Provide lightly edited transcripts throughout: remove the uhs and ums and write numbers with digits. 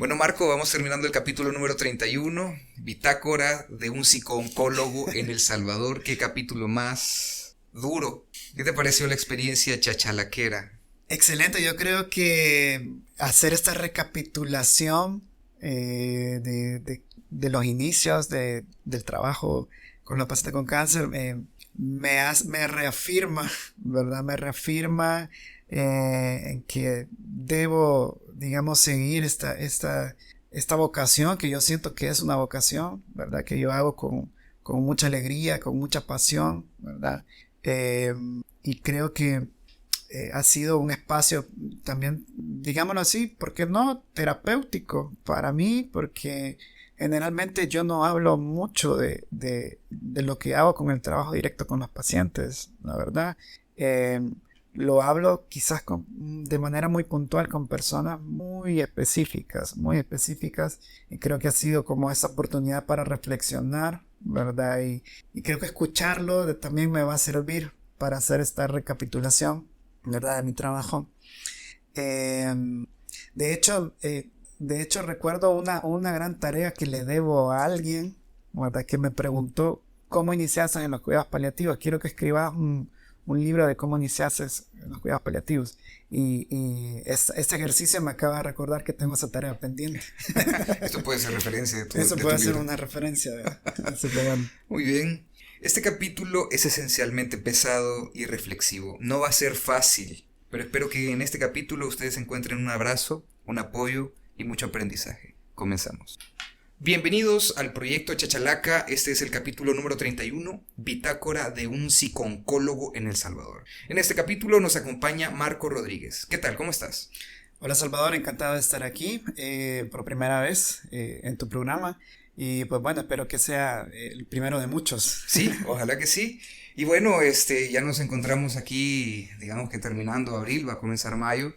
Bueno, Marco, vamos terminando el capítulo número 31, Bitácora de un psicooncólogo en El Salvador. Qué capítulo más duro. ¿Qué te pareció la experiencia chachalaquera? Excelente, yo creo que hacer esta recapitulación de los inicios del trabajo con los pacientes con cáncer me reafirma, ¿verdad? Me reafirma en que debo, digamos, seguir esta vocación que yo siento que es una vocación, ¿verdad? Que yo hago con mucha alegría, con mucha pasión, ¿verdad? Eh, y creo que ha sido un espacio también, digámoslo así, porque no terapéutico para mí, porque generalmente yo no hablo mucho de lo que hago con el trabajo directo con los pacientes, la verdad. Eh, lo hablo quizás de manera muy puntual con personas muy específicas, y creo que ha sido como esa oportunidad para reflexionar, ¿verdad? Y creo que escucharlo también me va a servir para hacer esta recapitulación, ¿verdad? De mi trabajo. Eh, de hecho, recuerdo una gran tarea que le debo a alguien, ¿verdad? Que me preguntó cómo iniciarse en los cuidados paliativos. Quiero que escribas un libro de cómo iniciarse en los cuidados paliativos. Y este ejercicio me acaba de recordar que tengo esa tarea pendiente. Esto puede ser referencia de Eso de puede tu ser libro. una referencia. Así que bueno. Muy bien. Este capítulo es esencialmente pesado y reflexivo. No va a ser fácil, pero espero que en este capítulo ustedes encuentren un abrazo, un apoyo y mucho aprendizaje. Comenzamos. Bienvenidos al proyecto Chachalaca. Este es el capítulo número 31, Bitácora de un psicooncólogo en El Salvador. En este capítulo nos acompaña Marco Rodríguez. ¿Qué tal? ¿Cómo estás? Hola Salvador, encantado de estar aquí por primera vez en tu programa. Y pues bueno, espero que sea el primero de muchos. Sí, ojalá que sí. Y bueno, ya nos encontramos aquí, digamos que terminando abril, va a comenzar mayo.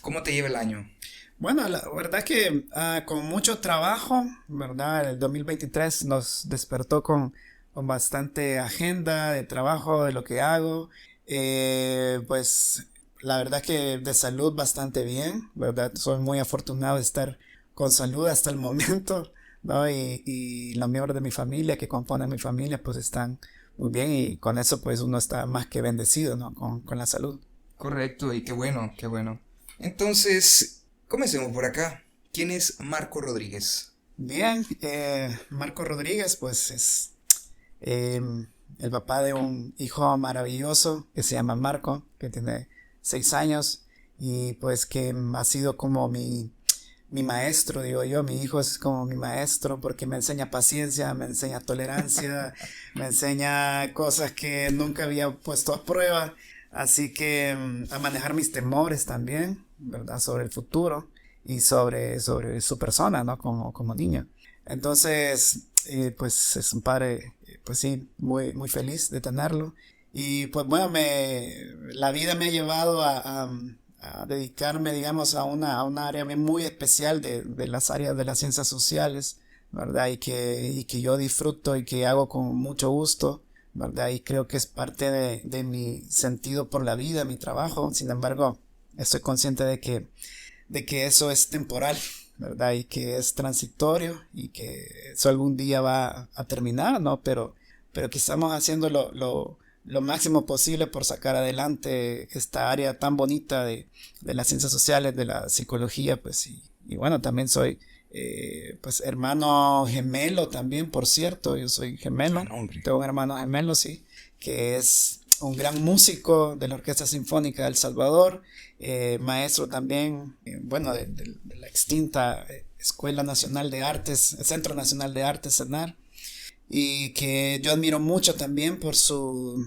¿Cómo te lleva el año? Bueno, la verdad que con mucho trabajo, ¿verdad? El 2023 nos despertó con bastante agenda de trabajo, de lo que hago. Pues la verdad que de salud bastante bien, ¿verdad? Soy muy afortunado de estar con salud hasta el momento, ¿no? Y los miembros de mi familia que componen mi familia pues están muy bien y con eso pues uno está más que bendecido, ¿no? Con la salud. Correcto, y qué bueno, qué bueno. Entonces, comencemos por acá. ¿Quién es Marco Rodríguez? Bien, Marco Rodríguez pues es eh, el papá de un hijo maravilloso que se llama Marco, que tiene 6 años y pues que ha sido como mi maestro, digo yo. Mi hijo es como mi maestro porque me enseña paciencia, me enseña tolerancia, me enseña cosas que nunca había puesto a prueba. Así que a manejar mis temores también, ¿verdad? Sobre el futuro y sobre su persona, ¿no? Como niño. Entonces, pues es un padre, pues sí, muy feliz de tenerlo. Y pues bueno, la vida me ha llevado a dedicarme, digamos, a una área muy especial de las áreas de las ciencias sociales, ¿verdad? Y que yo disfruto y que hago con mucho gusto, ¿verdad? Y creo que es parte de mi sentido por la vida, mi trabajo. Sin embargo, estoy consciente de que eso es temporal, ¿verdad? Y que es transitorio y que eso algún día va a terminar, ¿no? Pero que estamos haciendo lo máximo posible por sacar adelante esta área tan bonita de las ciencias sociales, de la psicología, pues, y bueno, también soy, pues, hermano gemelo también, por cierto. Yo soy gemelo, No, hombre. tengo un hermano gemelo, sí, que es un gran músico de la Orquesta Sinfónica de El Salvador, maestro también, bueno, de la extinta Escuela Nacional de Artes, Centro Nacional de Artes, CENAR, y que yo admiro mucho también por su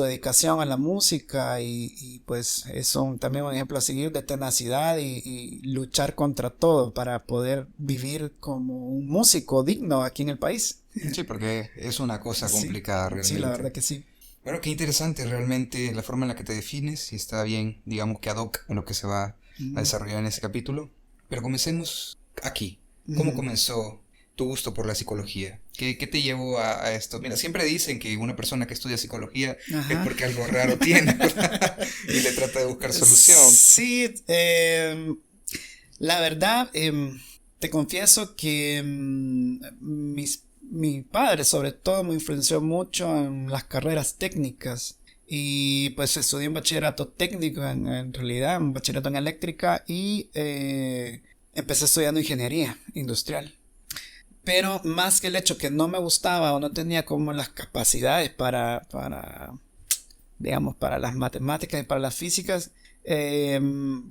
dedicación a la música y pues es también un ejemplo a seguir de tenacidad y luchar contra todo para poder vivir como un músico digno aquí en el país. Sí, porque es una cosa Sí, complicada sí, la realmente. verdad que sí. Bueno, qué interesante realmente la forma en la que te defines y está bien, digamos que ad hoc en lo que se va a Mm, desarrollar en ese capítulo. Pero comencemos aquí. ¿Cómo ujú. comenzó tu gusto por la psicología? ¿Qué te llevó a esto? Mira, siempre dicen que una persona que estudia psicología es Ajá. porque algo raro tiene, ¿verdad? Y le trata de buscar solución. Sí, la verdad, te confieso que mi padre sobre todo me influenció mucho en las carreras técnicas. Y pues estudié un bachillerato técnico en realidad, un bachillerato en eléctrica y empecé estudiando ingeniería industrial. Pero más que el hecho que no me gustaba o no tenía como las capacidades digamos, para las matemáticas y para las físicas,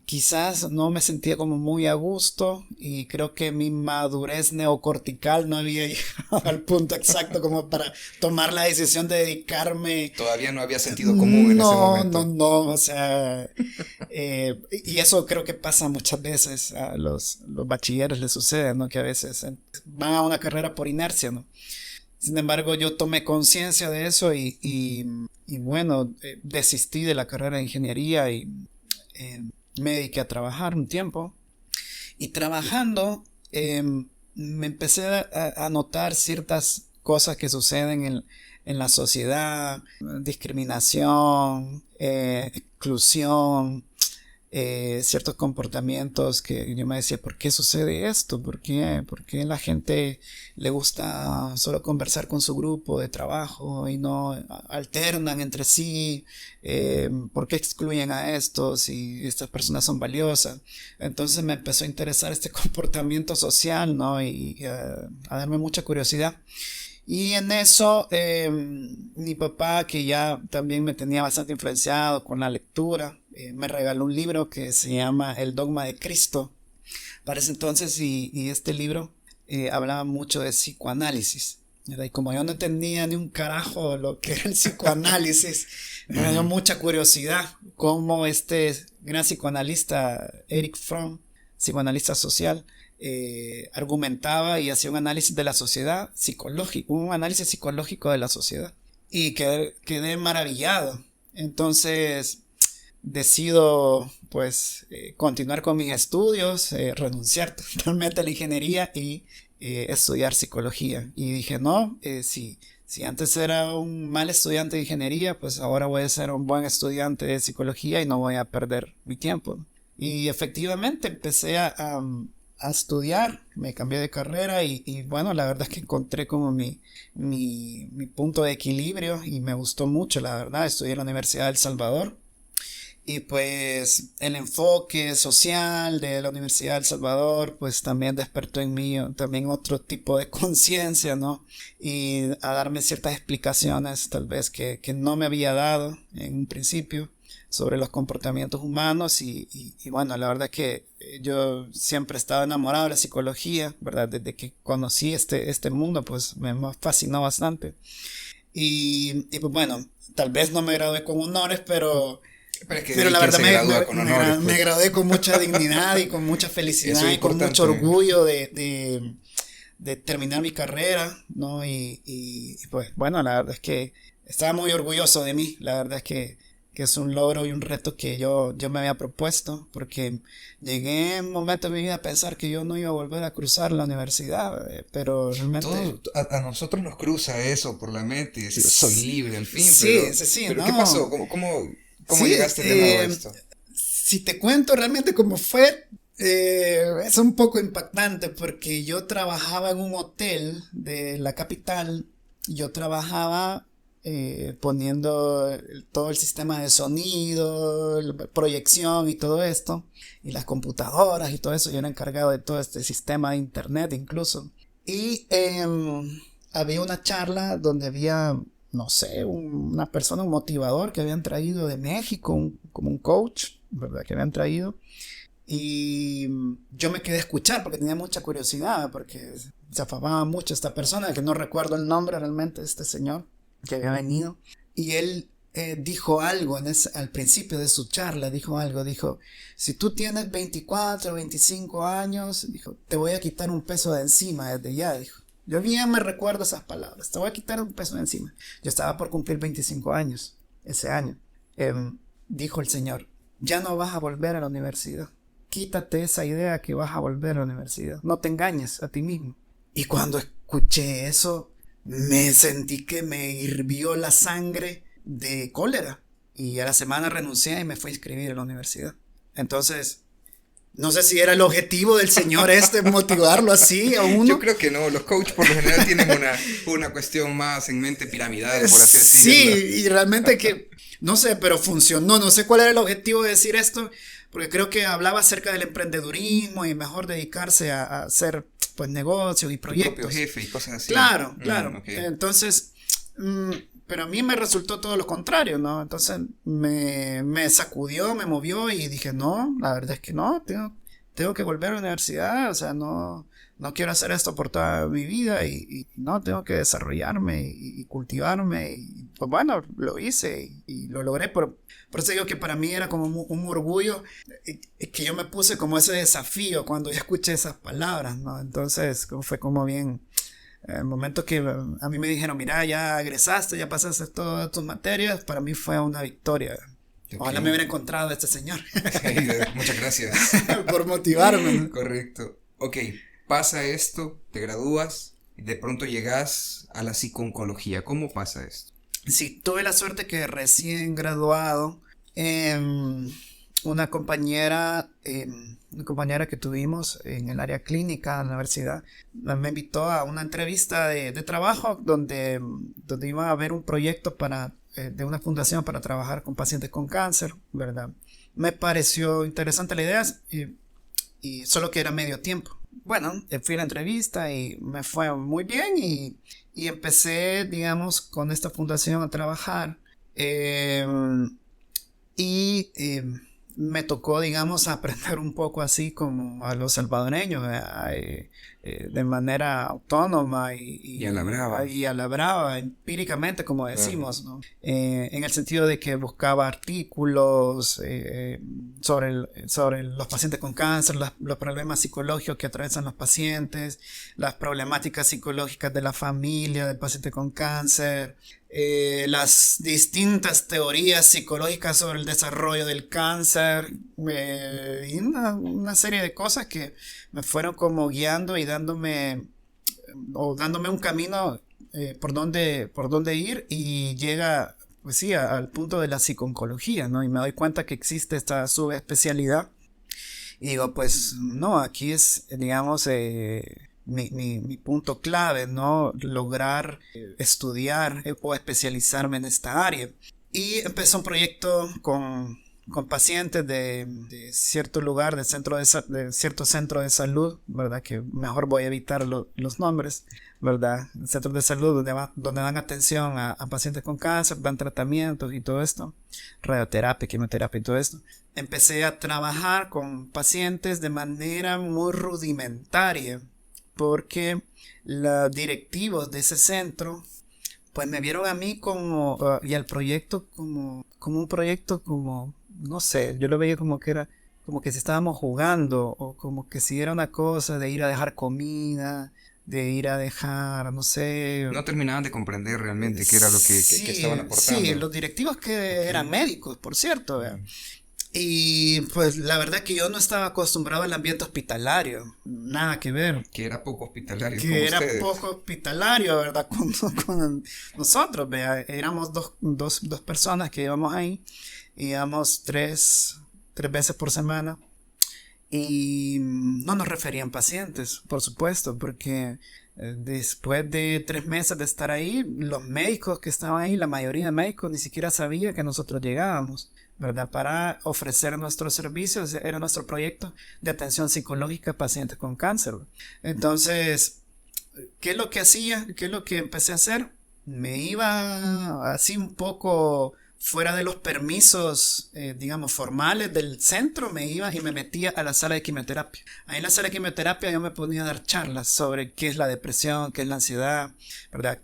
quizás no me sentía como muy a gusto y creo que mi madurez neocortical no había llegado al punto exacto como para tomar la decisión de dedicarme. Todavía no había sentido común en ese momento. No, o sea, y eso creo que pasa muchas veces a los bachilleres les sucede, ¿no? Que a veces van a una carrera por inercia, ¿no? Sin embargo, yo tomé conciencia de eso y bueno, desistí de la carrera de ingeniería y me dediqué a trabajar un tiempo. Y trabajando, me empecé a notar ciertas cosas que suceden en la sociedad: discriminación, exclusión, ciertos comportamientos que yo me decía, ¿por qué sucede esto? ¿Por qué la gente le gusta solo conversar con su grupo de trabajo y no alternan entre sí? ¿Por qué excluyen a estos si estas personas son valiosas? Entonces me empezó a interesar este comportamiento social, ¿no? Y a darme mucha curiosidad. Y en eso, mi papá, que ya también me tenía bastante influenciado con la lectura, me regaló un libro que se llama El Dogma de Cristo para ese entonces, y este libro hablaba mucho de psicoanálisis, ¿verdad? Y como yo no entendía ni un carajo lo que era el psicoanálisis, me dio mucha curiosidad cómo este gran psicoanalista, Erich Fromm, psicoanalista social, argumentaba y hacía un análisis de la sociedad psicológico, un análisis psicológico de la sociedad, y quedé maravillado. Entonces decido pues continuar con mis estudios, renunciar totalmente a la ingeniería y estudiar psicología. Y dije, no, si antes era un mal estudiante de ingeniería, pues ahora voy a ser un buen estudiante de psicología y no voy a perder mi tiempo. Y efectivamente empecé a estudiar, me cambié de carrera y bueno, la verdad es que encontré como mi punto de equilibrio y me gustó mucho, la verdad. Estudié en la Universidad de El Salvador y pues el enfoque social de la Universidad de El Salvador pues también despertó en mí también otro tipo de conciencia, ¿no? Y a darme ciertas explicaciones tal vez que no me había dado en un principio sobre los comportamientos humanos y bueno, la verdad es que yo siempre he estado enamorado de la psicología, ¿verdad? Desde que conocí este mundo, pues me fascinó bastante. Y pues bueno, tal vez no me gradué con honores, pero la verdad me gradué con mucha dignidad y con mucha felicidad y con mucho orgullo de terminar mi carrera, ¿no? Y pues bueno, la verdad es que estaba muy orgulloso de mí. La verdad es que es un logro y un reto que yo me había propuesto, porque llegué en un momento de mi vida a pensar que yo no iba a volver a cruzar la universidad, pero realmente... A nosotros nos cruza eso por la mente y decir, soy libre al fin. Sí, pero no. ¿qué pasó? ¿Cómo llegaste de nuevo a esto? Si te cuento realmente cómo fue, es un poco impactante, porque yo trabajaba en un hotel de la capital. Yo trabajaba poniendo todo el sistema de sonido, proyección y todo esto, y las computadoras y todo eso. Yo era encargado de todo este sistema de internet incluso. Y había una charla donde había, no sé, una persona, un motivador que habían traído de México, como un coach, ¿verdad? Que habían traído. Y yo me quedé a escuchar porque tenía mucha curiosidad, porque se afamaba mucho esta persona, que no recuerdo el nombre realmente de este señor que había venido. Y él dijo algo al principio de su charla, dijo, si tú tienes 24, 25 años, dijo, te voy a quitar un peso de encima desde ya, dijo. Yo bien me recuerdo esas palabras, te voy a quitar un peso de encima. Yo estaba por cumplir 25 años ese año. Dijo el señor, ya no vas a volver a la universidad. Quítate esa idea que vas a volver a la universidad. No te engañes a ti mismo. Y cuando escuché eso, me sentí que me hirvió la sangre de cólera. Y a la semana renuncié y me fui a inscribir a la universidad. Entonces, No sé si era el objetivo del señor motivarlo así a uno. Yo creo que no, los coaches por lo general tienen una cuestión más en mente piramidal, por así Sí, decirlo. y realmente que, no sé, pero funcionó. No sé cuál era el objetivo de decir esto, porque creo que hablaba acerca del emprendedurismo y mejor dedicarse a hacer pues negocios y Tu propio proyectos. jefe y cosas así. Claro, claro. Ok. Entonces, pero a mí me resultó todo lo contrario, ¿no? Entonces me sacudió, me movió y dije, no, la verdad es que no, tengo que volver a la universidad, o sea, no quiero hacer esto por toda mi vida y no, tengo que desarrollarme y cultivarme. Y pues bueno, lo hice y lo logré. Por eso digo que para mí era como un orgullo que yo me puse como ese desafío cuando yo escuché esas palabras, ¿no? Entonces fue como bien. El momento que a mí me dijeron, mira, ya egresaste, ya pasaste todas tus materias, para mí fue una victoria. Ojalá me hubiera encontrado este señor. Muchas gracias. Por motivarme, ¿no? Correcto. Ok, pasa esto, te gradúas, y de pronto llegas a la psico-oncología. ¿Cómo pasa esto? Sí, tuve la suerte que recién graduado, una compañera, que tuvimos en el área clínica de la universidad, me invitó a una entrevista de trabajo donde iba a haber un proyecto de una fundación para trabajar con pacientes con cáncer, ¿verdad? Me pareció interesante la idea y solo que era medio tiempo. Bueno, fui a la entrevista y me fue muy bien y empecé, digamos, con esta fundación a trabajar. Me tocó, digamos, aprender un poco así como a los salvadoreños, de manera autónoma Y a la brava. y a la brava, empíricamente, como decimos, ¿no? En el sentido de que buscaba artículos sobre los pacientes con cáncer, los problemas psicológicos que atraviesan los pacientes, las problemáticas psicológicas de la familia del paciente con cáncer, las distintas teorías psicológicas sobre el desarrollo del cáncer, y una serie de cosas que me fueron como guiando y dándome un camino por dónde ir, y llega pues sí al punto de la psico-oncología, ¿no? Y me doy cuenta que existe esta subespecialidad y digo, pues no, aquí es, digamos, mi punto clave, ¿no? Lograr estudiar o especializarme en esta área. Y empezó un proyecto con pacientes de cierto lugar, de cierto centro de salud, ¿verdad? Que mejor voy a evitar los nombres, ¿verdad? Centros de salud donde dan atención a pacientes con cáncer, dan tratamientos y todo esto, radioterapia, quimioterapia y todo esto. Empecé a trabajar con pacientes de manera muy rudimentaria, porque los directivos de ese centro pues me vieron a mí y al proyecto como un proyecto como, no sé, yo lo veía como que era como que si estábamos jugando, o como que si era una cosa de ir a dejar comida, de ir a dejar, no sé. No terminaban de comprender realmente qué era lo que estaban aportando. Sí, los directivos que eran médicos, por cierto, ¿verdad? Y pues la verdad que yo no estaba acostumbrado al ambiente hospitalario, nada que ver. Que era poco hospitalario. Que era ustedes. poco hospitalario, ¿verdad? Con nosotros, ¿vea? Éramos dos personas que íbamos ahí, íbamos tres veces por semana, y no nos referían pacientes, por supuesto, porque después de 3 meses de estar ahí, los médicos que estaban ahí, la mayoría de médicos ni siquiera sabía que nosotros llegábamos, ¿verdad? Para ofrecer nuestros servicios. Era nuestro proyecto de atención psicológica a pacientes con cáncer. Entonces, ¿qué es lo que hacía? ¿Qué es lo que empecé a hacer? Me iba así un poco fuera de los permisos, digamos, formales del centro, me iba y me metía a la sala de quimioterapia. Ahí en la sala de quimioterapia yo me ponía a dar charlas sobre qué es la depresión, qué es la ansiedad, ¿verdad?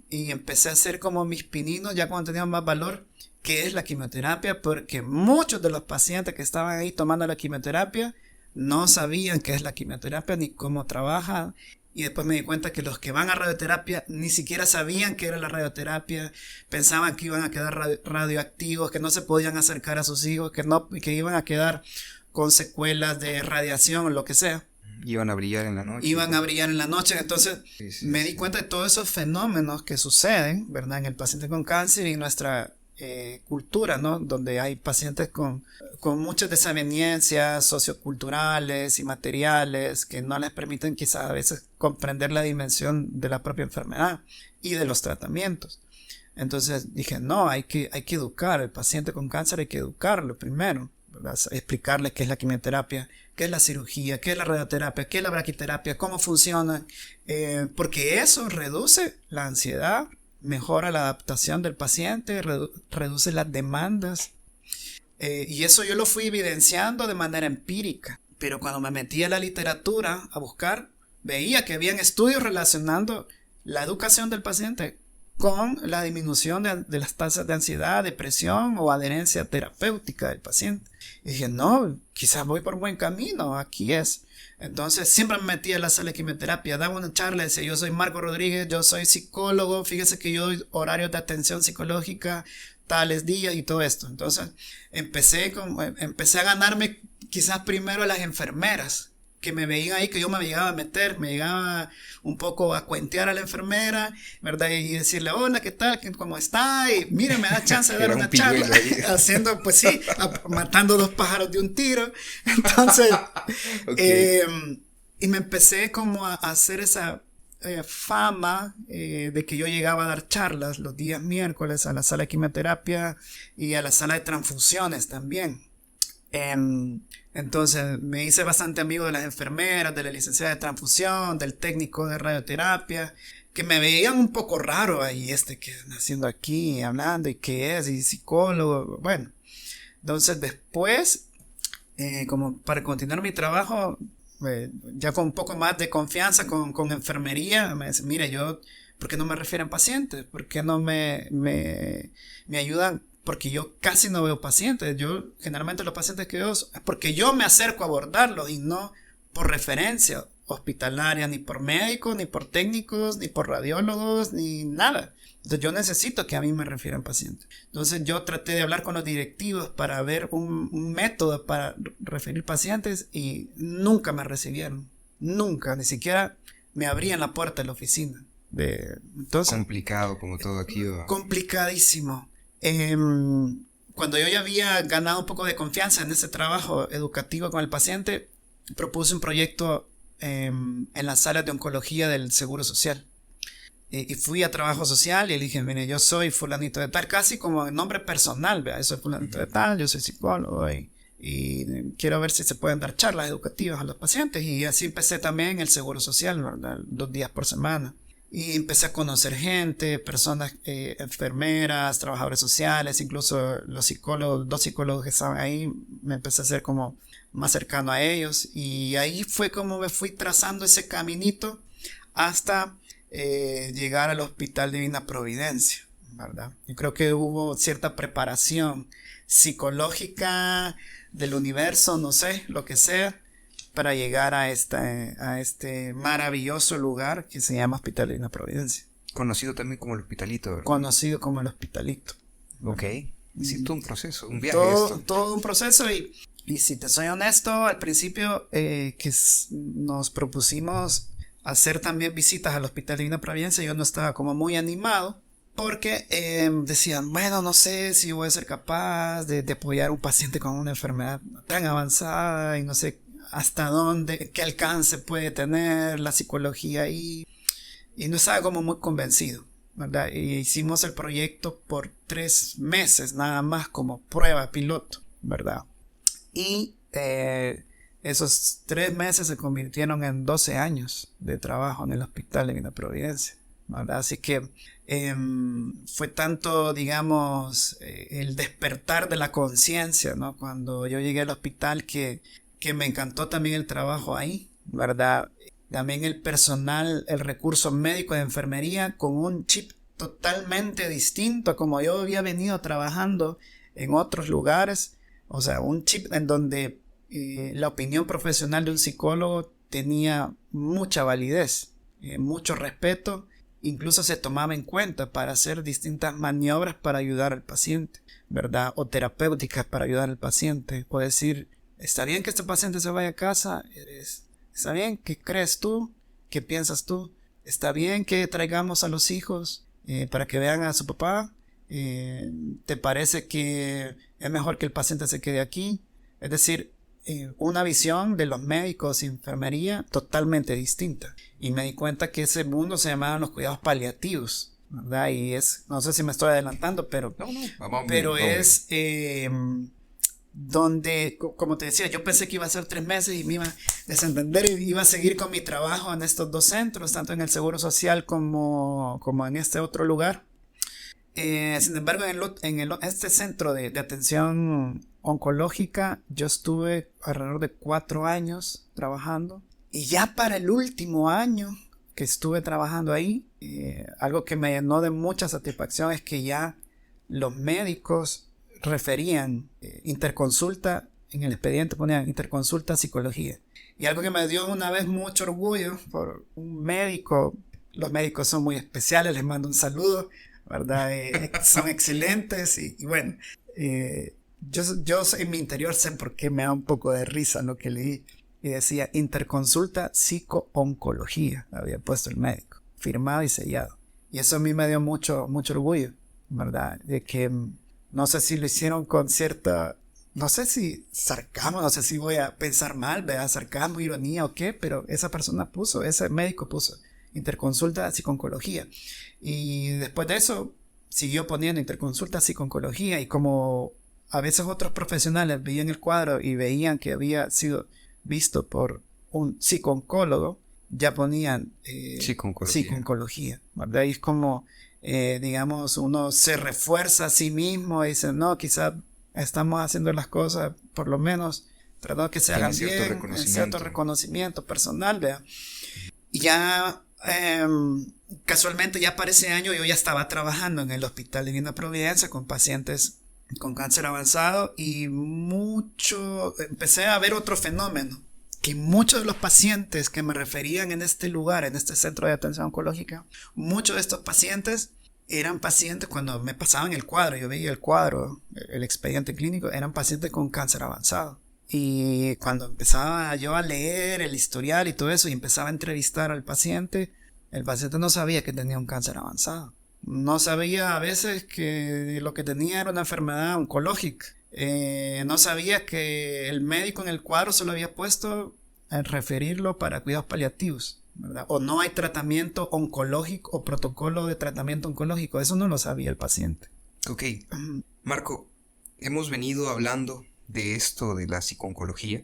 Y empecé a hacer como mis pininos ya cuando tenía más valor, qué es la quimioterapia, porque muchos de los pacientes que estaban ahí tomando la quimioterapia no sabían qué es la quimioterapia ni cómo trabaja. Y después me di cuenta que los que van a radioterapia ni siquiera sabían qué era la radioterapia, pensaban que iban a quedar radioactivos, que no se podían acercar a sus hijos, que iban a quedar con secuelas de radiación o lo que sea. Iban a brillar en la noche. Iban a brillar en la noche. Entonces me di cuenta de todos esos fenómenos que suceden, ¿verdad? En el paciente con cáncer y cultura, ¿no? Donde hay pacientes con muchas desavenencias socioculturales y materiales que no les permiten quizás a veces comprender la dimensión de la propia enfermedad y de los tratamientos. Entonces dije, no, hay que educar al paciente con cáncer, hay que educarlo primero, ¿verdad? Explicarle qué es la quimioterapia, qué es la cirugía, qué es la radioterapia, qué es la braquiterapia, cómo funciona, porque eso reduce la ansiedad, mejora la adaptación del paciente, reduce las demandas, y eso yo lo fui evidenciando de manera empírica, pero cuando me metí a la literatura a buscar, veía que habían estudios relacionando la educación del paciente con la disminución de las tasas de ansiedad, depresión o adherencia terapéutica del paciente. Y dije, no, quizás voy por buen camino, aquí es. Entonces siempre me metía en la sala de quimioterapia, daba una charla, decía, yo soy Marco Rodríguez, yo soy psicólogo, fíjese que yo doy horarios de atención psicológica, tales días y todo esto. Entonces empecé a ganarme quizás primero a las enfermeras, que me veían ahí, que yo me llegaba a meter, me llegaba un poco a cuentear a la enfermera, ¿verdad? Y decirle, hola, ¿qué tal? ¿Cómo está? Y mire, me da chance de dar una charla. Haciendo, pues sí, matando 2 pájaros de un tiro. Entonces, okay. Y me empecé como a hacer esa fama de que yo llegaba a dar charlas los días miércoles a la sala de quimioterapia y a la sala de transfusiones también. Entonces me hice bastante amigo de las enfermeras, de la licenciada de transfusión, del técnico de radioterapia, que me veían un poco raro ahí, que haciendo aquí, hablando, y qué es, y psicólogo, bueno. Entonces después, como para continuar mi trabajo, ya con un poco más de confianza con enfermería, me dicen, mire, ¿por qué no me refieren pacientes? ¿Por qué no me ayudan? Porque yo casi no veo pacientes. Yo generalmente los pacientes que veo es porque yo me acerco a abordarlos y no por referencia hospitalaria, ni por médicos, ni por técnicos, ni por radiólogos, ni nada. Entonces yo necesito que a mí me refieran pacientes. Entonces yo traté de hablar con los directivos para ver un método para referir pacientes y nunca me recibieron. Nunca, ni siquiera me abrían la puerta de la oficina. Entonces, complicado como todo aquí. Complicadísimo. Cuando yo ya había ganado un poco de confianza en ese trabajo educativo con el paciente, propuse un proyecto en las salas de oncología del Seguro Social. Y fui a trabajo social y le dije, mire, yo soy fulanito de tal, casi como en nombre personal, ¿vea? Yo soy fulanito de tal, yo soy psicólogo y quiero ver si se pueden dar charlas educativas a los pacientes. Y así empecé también en el Seguro Social, ¿verdad? 2 días por semana. Y empecé a conocer gente, personas, enfermeras, trabajadores sociales, incluso los psicólogos, 2 psicólogos que estaban ahí, me empecé a hacer como más cercano a ellos. Y ahí fue como me fui trazando ese caminito hasta llegar al Hospital Divina Providencia, ¿verdad? Yo creo que hubo cierta preparación psicológica del universo, no sé, lo que sea, para llegar a este maravilloso lugar que se llama Hospital Divina Providencia. Conocido también como el Hospitalito, ¿verdad? Conocido como el Hospitalito. Ok. Sí, todo un proceso, un viaje. Todo un proceso y si te soy honesto, al principio nos propusimos hacer también visitas al Hospital Divina Providencia, yo no estaba como muy animado porque decían, bueno, no sé si voy a ser capaz de apoyar a un paciente con una enfermedad tan avanzada y no sé hasta dónde, qué alcance puede tener la psicología ahí. Y no estaba como muy convencido, ¿verdad? Y hicimos el proyecto por 3 meses, nada más como prueba piloto, ¿verdad? Y esos 3 meses se convirtieron en 12 años de trabajo en el Hospital Divina Providencia, ¿verdad? Así que fue tanto, digamos, el despertar de la conciencia, ¿no? Cuando yo llegué al hospital que me encantó también el trabajo ahí, ¿verdad? También el personal, el recurso médico de enfermería con un chip totalmente distinto a como yo había venido trabajando en otros lugares. O sea, un chip en donde la opinión profesional de un psicólogo tenía mucha validez, mucho respeto, incluso se tomaba en cuenta para hacer distintas maniobras para ayudar al paciente, ¿verdad? O terapéuticas para ayudar al paciente. Puedo decir, está bien que este paciente se vaya a casa, está bien, ¿qué crees tú? ¿Qué piensas tú? Está bien que traigamos a los hijos para que vean a su papá. ¿Te parece que es mejor que el paciente se quede aquí? Es decir, una visión de los médicos y enfermería totalmente distinta. Y me di cuenta que ese mundo se llamaban los cuidados paliativos, ¿verdad? Y no sé si me estoy adelantando, pero, es donde, como te decía, yo pensé que iba a ser 3 meses y me iba a desentender y iba a seguir con mi trabajo en estos 2 centros, tanto en el Seguro Social como en este otro lugar. Sin embargo, en este centro de atención oncológica, yo estuve alrededor de 4 años trabajando. Y ya para el último año que estuve trabajando ahí, algo que me llenó de mucha satisfacción es que ya los médicos referían interconsulta, en el expediente ponían interconsulta psicología. Y algo que me dio una vez mucho orgullo por un médico, los médicos son muy especiales, les mando un saludo, ¿verdad? Son excelentes y bueno, yo en mi interior sé por qué me da un poco de risa lo que leí. Y decía interconsulta psico-oncología, había puesto el médico, firmado y sellado. Y eso a mí me dio mucho orgullo, ¿verdad? De que no sé si lo hicieron con cierta, no sé si sarcasmo, no sé si voy a pensar mal, ¿verdad? Sarcasmo, ironía o qué, pero ese médico puso interconsulta psico-oncología. Y después de eso siguió poniendo interconsulta psico-oncología, y como a veces otros profesionales veían el cuadro y veían que había sido visto por un psico-oncólogo, ya ponían psico-oncología, ¿verdad? Y es como, digamos, uno se refuerza a sí mismo y dice, no, quizás estamos haciendo las cosas, por lo menos tratando que se hagan bien, cierto reconocimiento personal, ¿verdad? Y ya, casualmente, ya para ese año yo ya estaba trabajando en el Hospital Divina Providencia con pacientes con cáncer avanzado, y empecé a ver otro fenómeno, que muchos de los pacientes que me referían en este lugar, en este centro de atención oncológica, muchos de estos pacientes eran pacientes, cuando me pasaban el cuadro, yo veía el cuadro, el expediente clínico, eran pacientes con cáncer avanzado. Y cuando empezaba yo a leer el historial y todo eso, y empezaba a entrevistar al paciente, el paciente no sabía que tenía un cáncer avanzado. No sabía a veces que lo que tenía era una enfermedad oncológica. No sabía que el médico en el cuadro se lo había puesto a referirlo para cuidados paliativos, ¿verdad? O no hay tratamiento oncológico o protocolo de tratamiento oncológico. Eso no lo sabía el paciente. Ok. Marco, hemos venido hablando de esto de la psico-oncología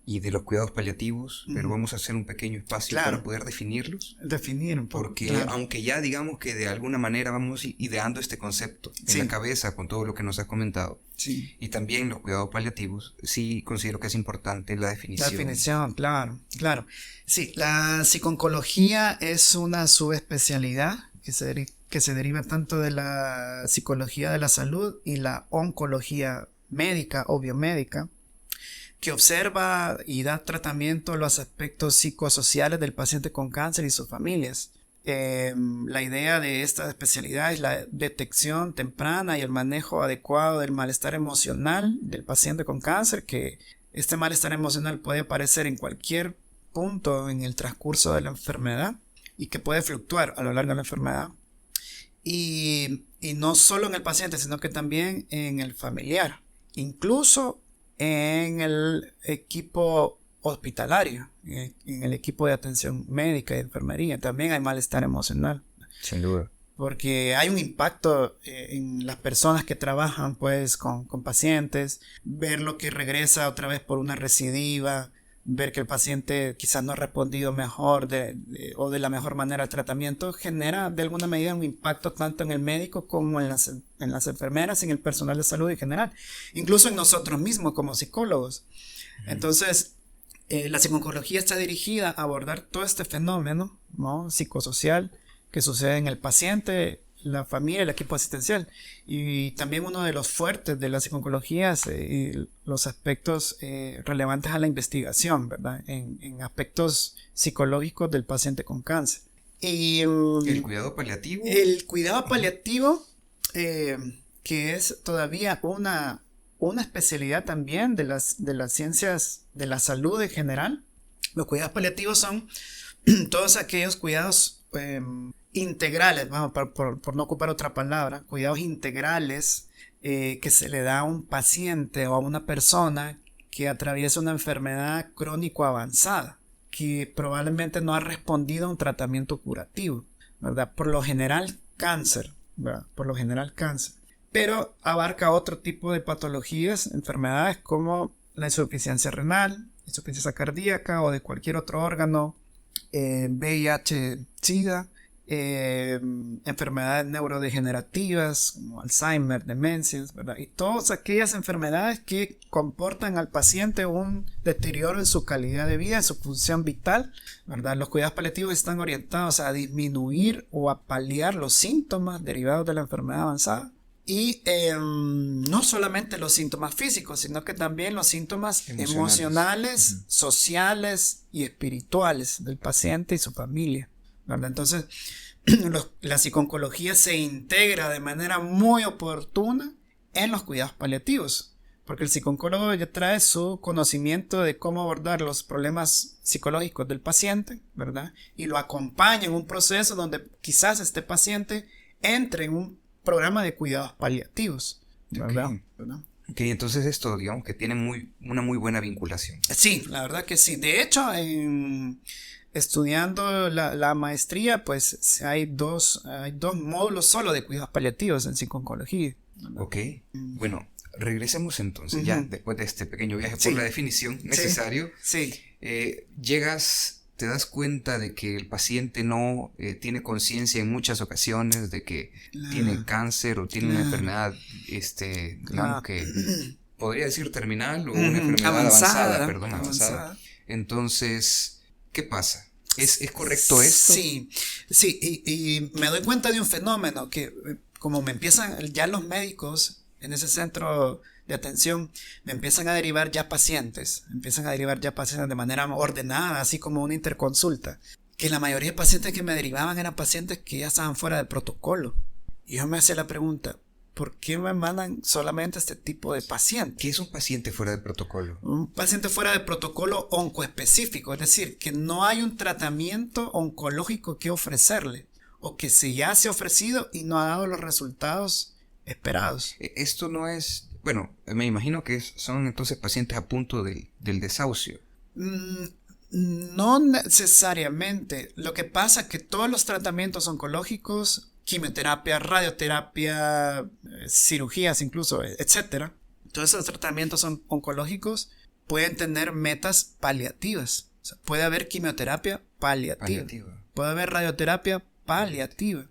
y de los cuidados paliativos, pero vamos a hacer un pequeño espacio para poder definirlos. Definir un poco. Porque aunque ya digamos que de alguna manera vamos ideando este concepto en la cabeza con todo lo que nos has comentado, y también los cuidados paliativos, sí considero que es importante la definición. La definición, claro. Sí, la psico-oncología es una subespecialidad que se deriva tanto de la psicología de la salud y la oncología médica o biomédica, que observa y da tratamiento a los aspectos psicosociales del paciente con cáncer y sus familias. La idea de esta especialidad es la detección temprana y el manejo adecuado del malestar emocional del paciente con cáncer, que este malestar emocional puede aparecer en cualquier punto en el transcurso de la enfermedad y que puede fluctuar a lo largo de la enfermedad. Y no solo en el paciente, sino que también en el familiar, incluso en el equipo hospitalario, en el equipo de atención médica y enfermería, también hay malestar emocional. Sin duda. Porque hay un impacto en las personas que trabajan pues con pacientes, ver lo que regresa otra vez por una recidiva, ver que el paciente quizás no ha respondido mejor o de la mejor manera al tratamiento, genera de alguna medida un impacto tanto en el médico como en las enfermeras y en el personal de salud en general, incluso en nosotros mismos como psicólogos. Entonces, la psico-oncología está dirigida a abordar todo este fenómeno, ¿no?, psicosocial que sucede en el paciente, la familia, el equipo asistencial. Y también uno de los fuertes de la psico-oncología es los aspectos relevantes a la investigación, ¿verdad? En aspectos psicológicos del paciente con cáncer. Y el cuidado paliativo. El cuidado paliativo, que es todavía una especialidad también de las ciencias de la salud en general. Los cuidados paliativos son todos aquellos cuidados integrales, vamos, por no ocupar otra palabra, cuidados integrales que se le da a un paciente o a una persona que atraviesa una enfermedad crónico avanzada, que probablemente no ha respondido a un tratamiento curativo, ¿verdad? Por lo general cáncer, ¿verdad? Por lo general cáncer. Pero abarca otro tipo de patologías, enfermedades como la insuficiencia renal, insuficiencia cardíaca o de cualquier otro órgano, VIH, SIDA, enfermedades neurodegenerativas como Alzheimer, demencias, ¿verdad? Y todas aquellas enfermedades que comportan al paciente un deterioro en su calidad de vida, en su función vital, ¿verdad? Los cuidados paliativos están orientados a disminuir o a paliar los síntomas derivados de la enfermedad avanzada. Y no solamente los síntomas físicos, sino que también los síntomas emocionales, sociales y espirituales del paciente y su familia, ¿verdad? Entonces, la psiconcología se integra de manera muy oportuna en los cuidados paliativos, porque el psicooncólogo ya trae su conocimiento de cómo abordar los problemas psicológicos del paciente, ¿verdad? Y lo acompaña en un proceso donde quizás este paciente entre en un programa de cuidados paliativos, ¿verdad? Ok, entonces esto, digamos que tiene una muy buena vinculación. Sí, la verdad que sí. De hecho, estudiando la maestría, pues hay dos módulos solo de cuidados paliativos en psiconcología. Ok, bueno, regresemos entonces, ya después de este pequeño viaje por la definición necesario. Sí. Te das cuenta de que el paciente no tiene conciencia en muchas ocasiones de que tiene cáncer o tiene una enfermedad, digamos que podría decir terminal o una enfermedad avanzada. Entonces, ¿qué pasa? ¿Es correcto esto? Sí, y me doy cuenta de un fenómeno que como me empiezan ya los médicos en ese centro de atención, me empiezan a derivar ya pacientes de manera ordenada, así como una interconsulta, que la mayoría de pacientes que me derivaban eran pacientes que ya estaban fuera del protocolo. Y yo me hacía la pregunta, ¿por qué me mandan solamente este tipo de pacientes? ¿Qué es un paciente fuera del protocolo? Un paciente fuera del protocolo oncoespecífico, es decir, que no hay un tratamiento oncológico que ofrecerle, o que ya se ha ofrecido y no ha dado los resultados esperados. Esto no es... Bueno, me imagino que son entonces pacientes a punto del desahucio. No necesariamente. Lo que pasa es que todos los tratamientos oncológicos, quimioterapia, radioterapia, cirugías incluso, etcétera, todos esos tratamientos oncológicos pueden tener metas paliativas. O sea, puede haber quimioterapia paliativa. Puede haber radioterapia paliativa.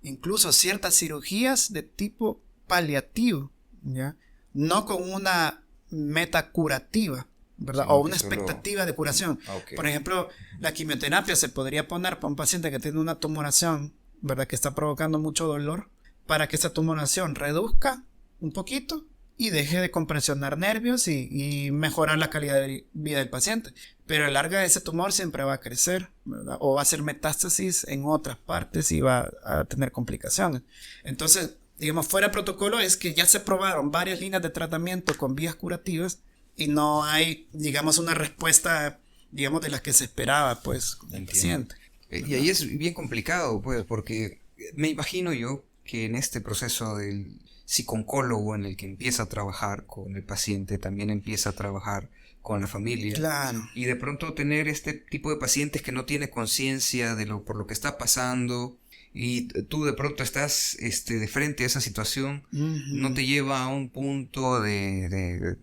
Incluso ciertas cirugías de tipo paliativo, ¿ya? No con una meta curativa, ¿verdad? O una expectativa de curación. Okay. Por ejemplo, la quimioterapia se podría poner para un paciente que tiene una tumoración, ¿verdad? Que está provocando mucho dolor, para que esa tumoración reduzca un poquito y deje de compresionar nervios y mejorar la calidad de vida del paciente. Pero a la larga ese tumor siempre va a crecer, ¿verdad? O va a hacer metástasis en otras partes y va a tener complicaciones. Entonces, digamos, fuera de protocolo es que ya se probaron varias líneas de tratamiento con vías curativas y no hay, digamos, una respuesta, digamos, de las que se esperaba, pues, con el paciente. Y ahí es bien complicado, pues, porque me imagino yo que en este proceso del psicooncólogo en el que empieza a trabajar con el paciente, también empieza a trabajar con la familia. Claro. Y de pronto tener este tipo de pacientes que no tiene conciencia por lo que está pasando, y tú de pronto estás de frente a esa situación, no te lleva a un punto de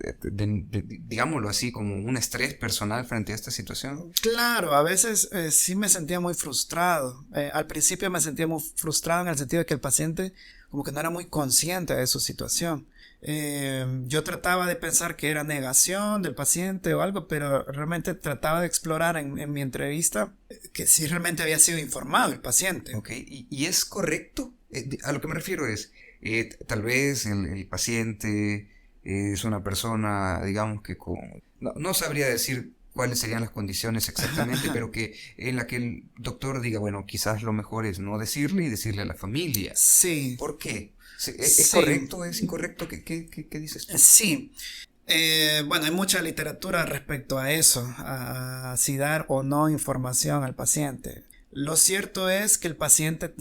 digámoslo así, como un estrés personal frente a esta situación. Claro, a veces sí me sentía muy frustrado. Al principio me sentía muy frustrado en el sentido de que el paciente como que no era muy consciente de su situación. Yo trataba de pensar que era negación del paciente o algo, pero realmente trataba de explorar en mi entrevista que sí realmente había sido informado el paciente. Ok, ¿y es correcto? A lo que me refiero es, tal vez el paciente es una persona, digamos que no sabría decir cuáles serían las condiciones exactamente, pero que en la que el doctor diga, bueno, quizás lo mejor es no decirle y decirle a la familia. Sí. ¿Por qué? ¿Es correcto? ¿Es incorrecto? ¿Qué dices tú? Sí. Bueno, hay mucha literatura respecto a eso, a si dar o no información al paciente. Lo cierto es que el paciente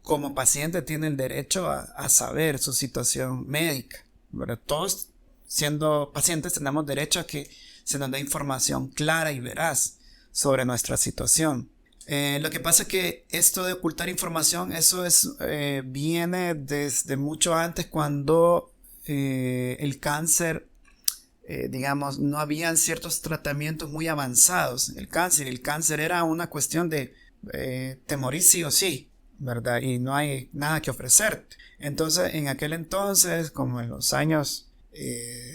como paciente tiene el derecho a saber su situación médica, ¿verdad? Todos, siendo pacientes, tenemos derecho a que se nos dé información clara y veraz sobre nuestra situación. Lo que pasa es que esto de ocultar información, viene desde mucho antes, cuando el cáncer, digamos, no habían ciertos tratamientos muy avanzados. El cáncer era una cuestión de te morís sí o sí, ¿verdad? Y no hay nada que ofrecerte. Entonces, en aquel entonces, como en los años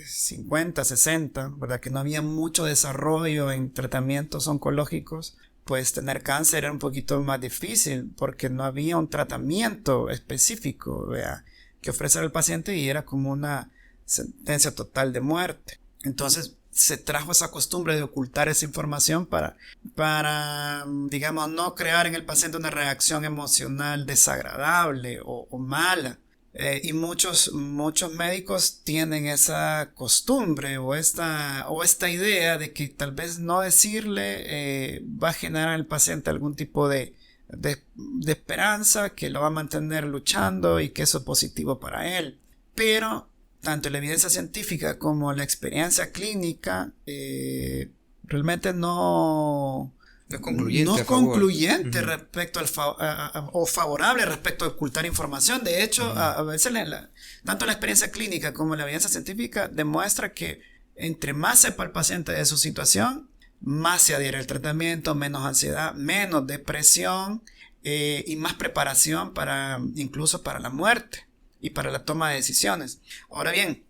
50, 60, ¿verdad? Que no había mucho desarrollo en tratamientos oncológicos, pues tener cáncer era un poquito más difícil, porque no había un tratamiento específico, ¿verdad?, que ofrecer al paciente, y era como una sentencia total de muerte. Entonces se trajo esa costumbre de ocultar esa información para, digamos, no crear en el paciente una reacción emocional desagradable o mala. Y muchos médicos tienen esa costumbre o esta idea de que tal vez no decirle va a generar al paciente algún tipo de esperanza, que lo va a mantener luchando y que eso es positivo para él. Pero tanto la evidencia científica como la experiencia clínica realmente no es concluyente, no es concluyente respecto o favorable respecto a ocultar información. De hecho, a veces tanto la experiencia clínica como la evidencia científica demuestra que entre más sepa el paciente de su situación, más se adhiere al tratamiento, menos ansiedad, menos depresión y más preparación incluso para la muerte y para la toma de decisiones. Ahora bien,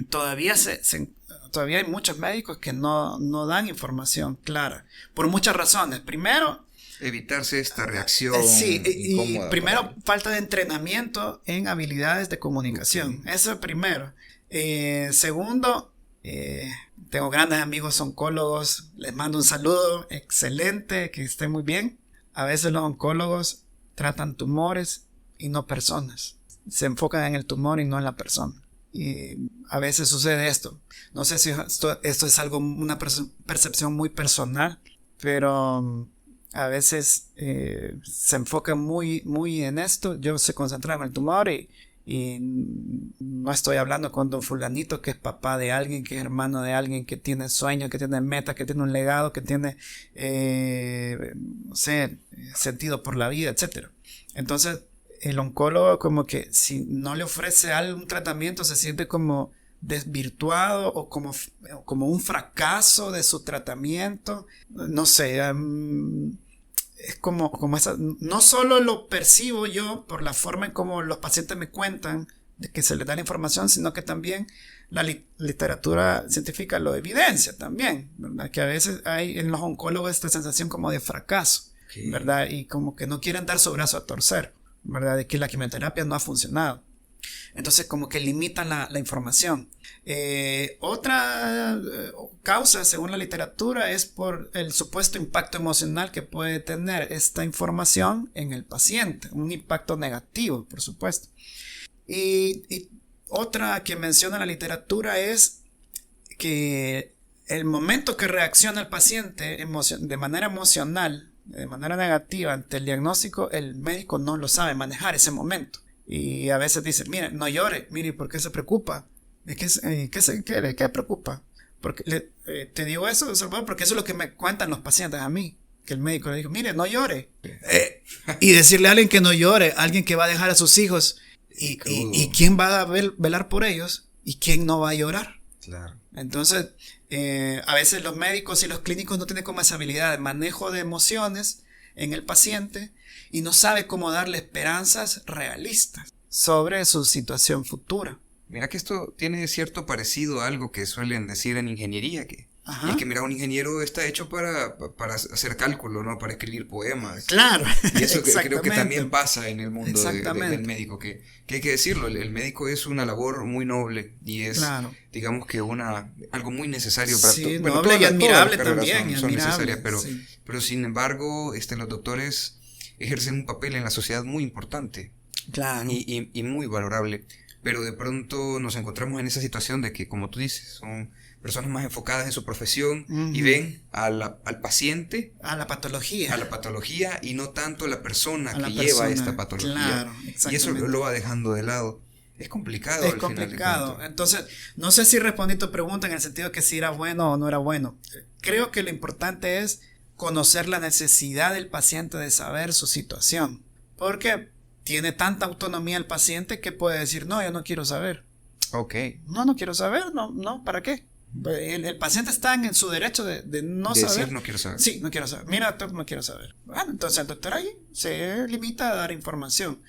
todavía hay muchos médicos que no dan información clara, por muchas razones. Primero, evitarse esta reacción. Sí, y primero, falta de entrenamiento en habilidades de comunicación. Okay. Eso es primero. Segundo, tengo grandes amigos oncólogos, les mando un saludo, excelente, que estén muy bien. A veces los oncólogos tratan tumores y no personas. Se enfocan en el tumor y no en la persona. Y a veces sucede esto. No sé si esto es una percepción muy personal, pero a veces se enfoca muy, muy en esto. Yo se concentra en el tumor y no estoy hablando con don fulanito, que es papá de alguien, que es hermano de alguien, que tiene sueños, que tiene metas, que tiene un legado, que tiene no sé, sentido por la vida, etc. Entonces el oncólogo, como que si no le ofrece algún tratamiento, se siente como desvirtuado o como un fracaso de su tratamiento. No sé, es como esa. No solo lo percibo yo por la forma en cómo los pacientes me cuentan de que se les da la información, sino que también la literatura científica lo evidencia también, ¿verdad? Que a veces hay en los oncólogos esta sensación como de fracaso, okay, ¿verdad? Y como que no quieren dar su brazo a torcer, ¿verdad? De que la quimioterapia no ha funcionado. Entonces como que limitan la información. Otra causa, según la literatura, es por el supuesto impacto emocional que puede tener esta información en el paciente. Un impacto negativo, por supuesto. Y otra que menciona la literatura es que el momento que reacciona el paciente de manera emocional, de manera negativa ante el diagnóstico, el médico no lo sabe manejar ese momento. Y a veces dice, mire, no llore, mire, ¿por qué se preocupa? ¿Qué preocupa? Porque te digo eso, Salvador, porque eso es lo que me cuentan los pacientes a mí, que el médico le dijo, mire, no llore. Y decirle a alguien que no llore, alguien que va a dejar a sus hijos, y quién va a velar por ellos, y quién no va a llorar. Claro. Entonces, a veces los médicos y los clínicos no tienen como esa habilidad de manejo de emociones en el paciente, y no sabe cómo darle esperanzas realistas sobre su situación futura. Mira que esto tiene cierto parecido a algo que suelen decir en ingeniería, que es que mira, un ingeniero está hecho para hacer cálculo, ¿no? Para escribir poemas. Claro. Y eso creo que también pasa en el mundo del médico, que hay que decirlo, el médico es una labor muy noble y es, claro, digamos que algo muy necesario para sí, noble y admirable también. Son necesarias, pero sin embargo, los doctores ejercen un papel en la sociedad muy importante. Claro. Y muy valorable. Pero de pronto nos encontramos en esa situación de que, como tú dices, son personas más enfocadas en su profesión Ujú. y ven al paciente, A la patología. a la patología y no tanto a la persona A que la lleva persona, esta patología. claro, Y eso exactamente. lo va dejando de lado. Es complicado Es al final de complicado. cuentas. Entonces, no sé si respondí tu pregunta en el sentido que si era bueno o no era bueno. Creo que lo importante es conocer la necesidad del paciente de saber su situación. Porque tiene tanta autonomía el paciente que puede decir, no, yo no quiero saber. Ok. No quiero saber, no, ¿para qué? El paciente está en su derecho de no De saber. decir no quiero saber. Sí, no quiero saber. Mira, doctor, no quiero saber. Bueno, entonces el doctor ahí se limita a dar información.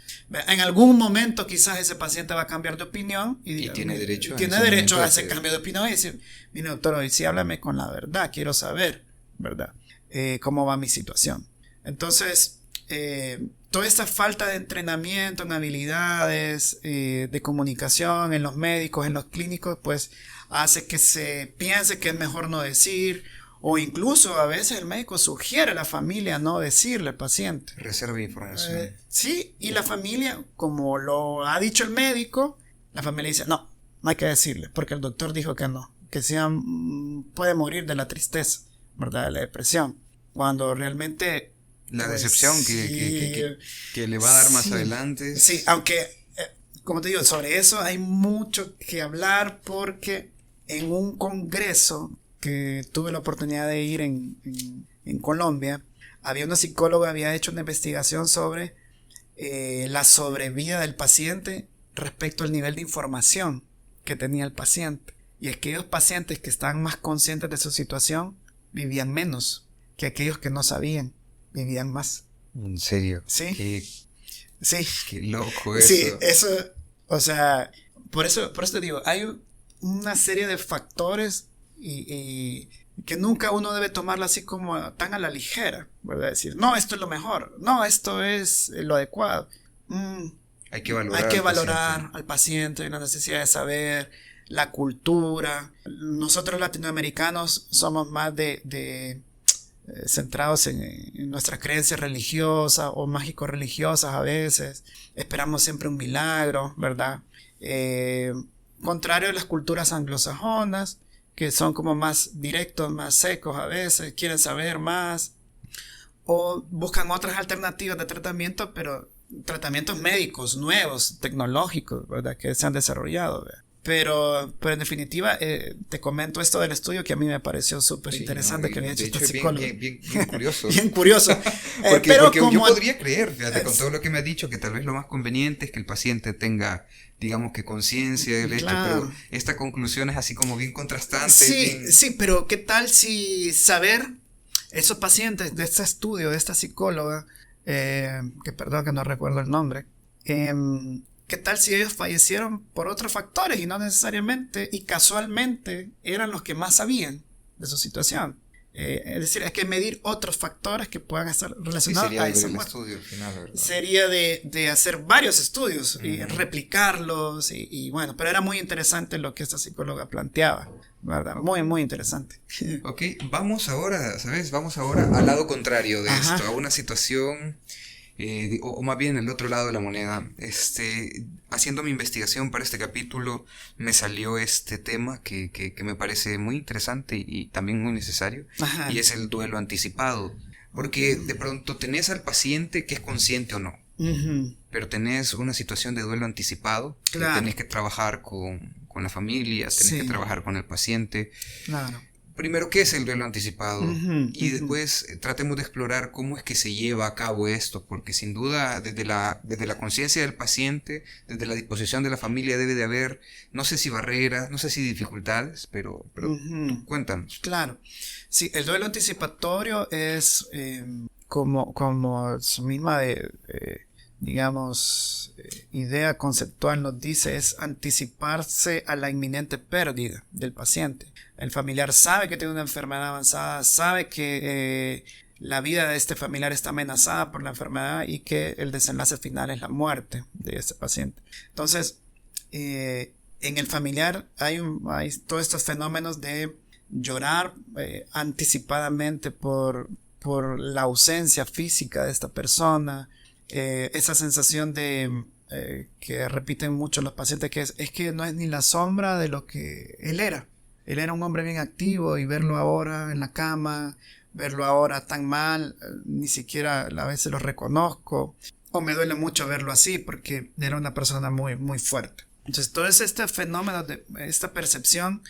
En algún momento quizás ese paciente va a cambiar de opinión Y tiene derecho tiene en ese derecho momento a de ese pedir. cambio de opinión y decir, mira, doctor, hoy sí háblame con la verdad, quiero saber, ¿verdad? Cómo va mi situación. Entonces, toda esta falta de entrenamiento en habilidades de comunicación en los médicos, en los clínicos, pues hace que se piense que es mejor no decir, o incluso a veces el médico sugiere a la familia no decirle al paciente. Reserva información. Sí, y la familia, como lo ha dicho el médico, la familia dice, no hay que decirle, porque el doctor dijo que no, que puede morir de la tristeza, ¿verdad? De la depresión, cuando realmente... La pues, decepción sí, que le va a dar más sí, adelante. Sí, aunque, como te digo, sobre eso hay mucho que hablar porque en un congreso que tuve la oportunidad de ir en Colombia, había una psicóloga, había hecho una investigación sobre la sobrevida del paciente respecto al nivel de información que tenía el paciente. Y aquellos pacientes que estaban más conscientes de su situación vivían menos que aquellos que no sabían, vivían más. En serio. Sí. Sí. Qué loco eso. Sí, eso, o sea, por eso te digo, hay una serie de factores y que nunca uno debe tomarlo así como tan a la ligera, ¿verdad? Decir, no, esto es lo mejor, no, esto es lo adecuado. Hay que valorar, Hay que valorar al paciente, la necesidad de saber, la cultura. Nosotros latinoamericanos somos más de centrados en nuestras creencias religiosas o mágico-religiosas a veces. Esperamos siempre un milagro, ¿verdad? Contrario a las culturas anglosajonas, que son como más directos, más secos a veces, quieren saber más, o buscan otras alternativas de tratamiento, pero tratamientos médicos nuevos, tecnológicos, ¿verdad? Que se han desarrollado, ¿verdad? Pero en definitiva, te comento esto del estudio que a mí me pareció súper interesante, que había hecho esta psicóloga. Bien curioso. Bien curioso. Porque como yo podría creer, fíjate, con todo lo que me ha dicho, que tal vez lo más conveniente es que el paciente tenga, digamos que conciencia del hecho, Claro. pero esta conclusión es así como bien contrastante. Sí, bien... sí, pero ¿qué tal si saber esos pacientes de este estudio, de esta psicóloga, que perdón que no recuerdo el nombre, ¿qué tal si ellos fallecieron por otros factores y no necesariamente y casualmente eran los que más sabían de su situación? Es decir, hay que medir otros factores que puedan estar Sí, relacionados sería a el esa muerte. estudio al final, ¿verdad? Sería de hacer varios estudios y replicarlos y bueno, pero era muy interesante lo que esta psicóloga planteaba, ¿verdad? Muy, muy interesante. Ok, vamos ahora, ¿sabes? Vamos ahora al lado contrario de Ajá. esto, a una situación, o más bien el otro lado de la moneda. Haciendo mi investigación para este capítulo, me salió este tema que me parece muy interesante y también muy necesario, Ajá. y es el duelo anticipado. Porque de pronto tenés al paciente que es consciente o no, Ujú. pero tenés una situación de duelo anticipado, que Claro. tenés que trabajar con la familia, tenés Sí. que trabajar con el paciente. Claro. Primero, ¿qué es el duelo anticipado? Ujú, Y ujú. después tratemos de explorar cómo es que se lleva a cabo esto, porque sin duda desde la conciencia del paciente, desde la disposición de la familia debe de haber, no sé si barreras, no sé si dificultades, pero Ujú. cuéntanos. Claro. Sí, el duelo anticipatorio es como su misma digamos, idea conceptual nos dice, es anticiparse a la inminente pérdida del paciente. El familiar sabe que tiene una enfermedad avanzada, sabe que la vida de este familiar está amenazada por la enfermedad y que el desenlace final es la muerte de este paciente. Entonces, en el familiar hay todos estos fenómenos de llorar anticipadamente por la ausencia física de esta persona, esa sensación de que repiten mucho los pacientes, que es que no es ni la sombra de lo que él era. él era un hombre bien activo y verlo ahora en la cama, verlo ahora tan mal, ni siquiera a veces lo reconozco, o me duele mucho verlo así porque era una persona muy, muy fuerte. Entonces todo este fenómeno, esta percepción,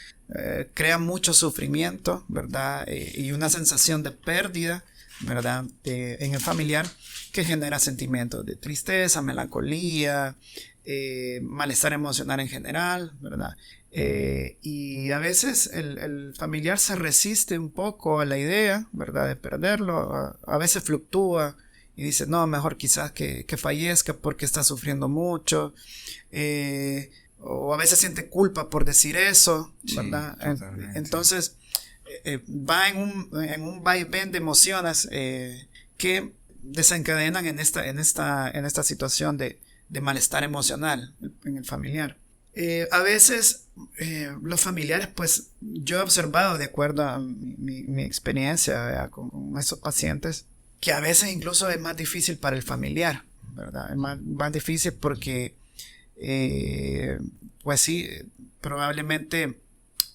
crea mucho sufrimiento, ¿verdad? Y una sensación de pérdida, ¿verdad? En el familiar, que genera sentimientos de tristeza, melancolía, malestar emocional en general, ¿verdad? Y a veces el familiar se resiste un poco a la idea, ¿verdad? De perderlo, a veces fluctúa y dice, no, mejor quizás que fallezca porque está sufriendo mucho, o a veces siente culpa por decir eso, ¿verdad? Sí, entonces va en un vaivén de emociones que desencadenan en esta situación de malestar emocional en el familiar. A veces los familiares, pues yo he observado de acuerdo a mi experiencia con esos pacientes, que a veces incluso es más difícil para el familiar, ¿verdad? Es más difícil porque pues sí, probablemente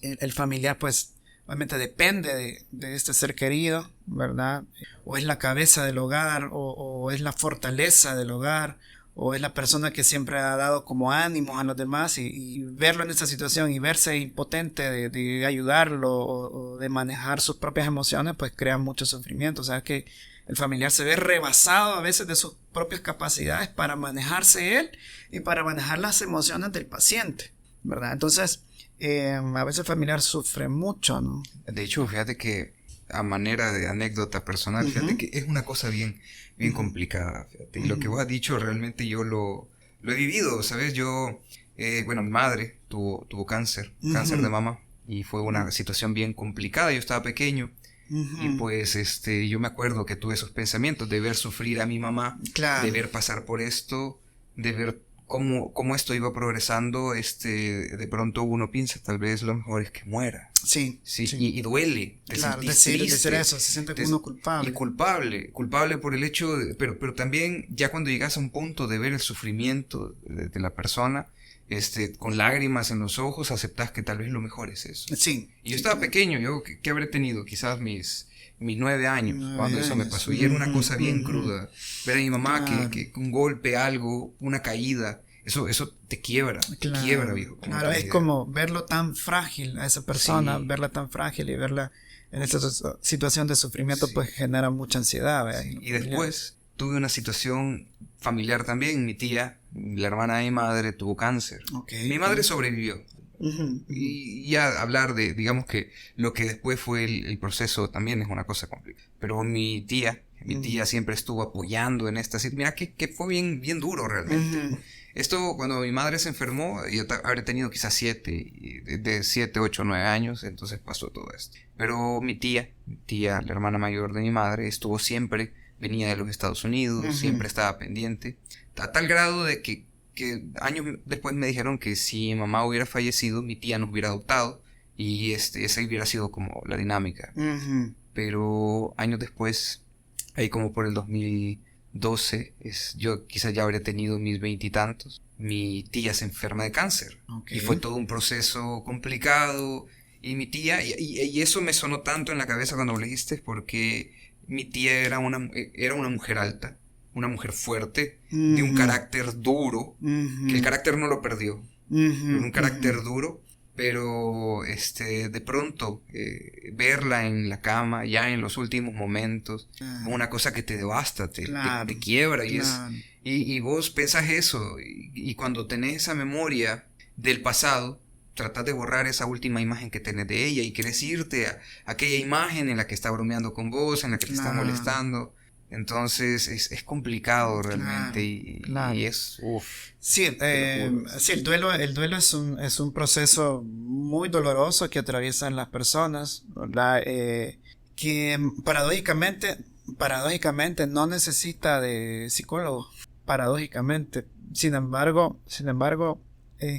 el familiar pues obviamente depende de este ser querido, ¿verdad? O es la cabeza del hogar, o es la fortaleza del hogar, o es la persona que siempre ha dado como ánimos a los demás, y verlo en esta situación y verse impotente de ayudarlo o de manejar sus propias emociones, pues crea mucho sufrimiento. O sea que el familiar se ve rebasado a veces de sus propias capacidades para manejarse él y para manejar las emociones del paciente, ¿verdad? Entonces a veces el familiar sufre mucho, ¿no? De hecho, fíjate que a manera de anécdota personal, fíjate que es una cosa bien complicada, fíjate. Y lo que vos has dicho realmente yo lo he vivido, ¿sabes? Yo, bueno, mi madre tuvo cáncer de mama, y fue una situación bien complicada. Yo estaba pequeño, y pues yo me acuerdo que tuve esos pensamientos de ver sufrir a mi mamá, claro, de ver pasar por esto, de ver cómo esto iba progresando. De pronto uno piensa, tal vez lo mejor es que muera. Sí. Y duele. Claro, decir eso, se siente uno culpable. Y culpable por el hecho pero también ya cuando llegas a un punto de ver el sufrimiento de la persona, con lágrimas en los ojos, aceptas que tal vez lo mejor es eso. Sí. Y yo estaba pequeño, ¿qué habré tenido? Quizás mis 9 años cuando eso me pasó. Y era una cosa bien cruda. Ver a mi mamá que un golpe, algo, una caída, eso te quiebra, viejo. Claro, es como verlo tan frágil a esa persona, verla tan frágil y verla en esta situación de sufrimiento, pues genera mucha ansiedad. Y después tuve una situación familiar también. Mi tía, la hermana de mi madre, tuvo cáncer. Mi madre sobrevivió. Y ya hablar de, digamos que lo que después fue el proceso también es una cosa complicada. Pero mi tía siempre estuvo apoyando en esta situación. Mira que fue bien duro realmente. Esto, cuando mi madre se enfermó, yo habré tenido quizás 7, 8, 9 años, entonces pasó todo esto. Pero mi tía, la hermana mayor de mi madre, estuvo siempre, venía de los Estados Unidos, siempre estaba pendiente, a tal grado de que años después me dijeron que si mi mamá hubiera fallecido, mi tía nos hubiera adoptado, y esa hubiera sido como la dinámica. Pero años después, ahí como por el 2012, yo quizás ya habría tenido mis 20 y tantos, mi tía se enferma de cáncer. Y fue todo un proceso complicado. Y mi tía, y eso me sonó tanto en la cabeza cuando lo dijiste, porque mi tía era una mujer alta, una mujer fuerte, de un carácter duro, que el carácter no lo perdió, un carácter duro. Pero de pronto verla en la cama ya en los últimos momentos, una cosa que te devasta, te quiebra, y vos pensás eso, y cuando tenés esa memoria del pasado, tratás de borrar esa última imagen que tenés de ella y querés irte a aquella imagen en la que está bromeando con vos, en la que te está molestando. Entonces es complicado realmente, y es sí, el duelo es un proceso muy doloroso que atraviesan las personas, ¿verdad? Que paradójicamente no necesita de psicólogo, paradójicamente. Sin embargo,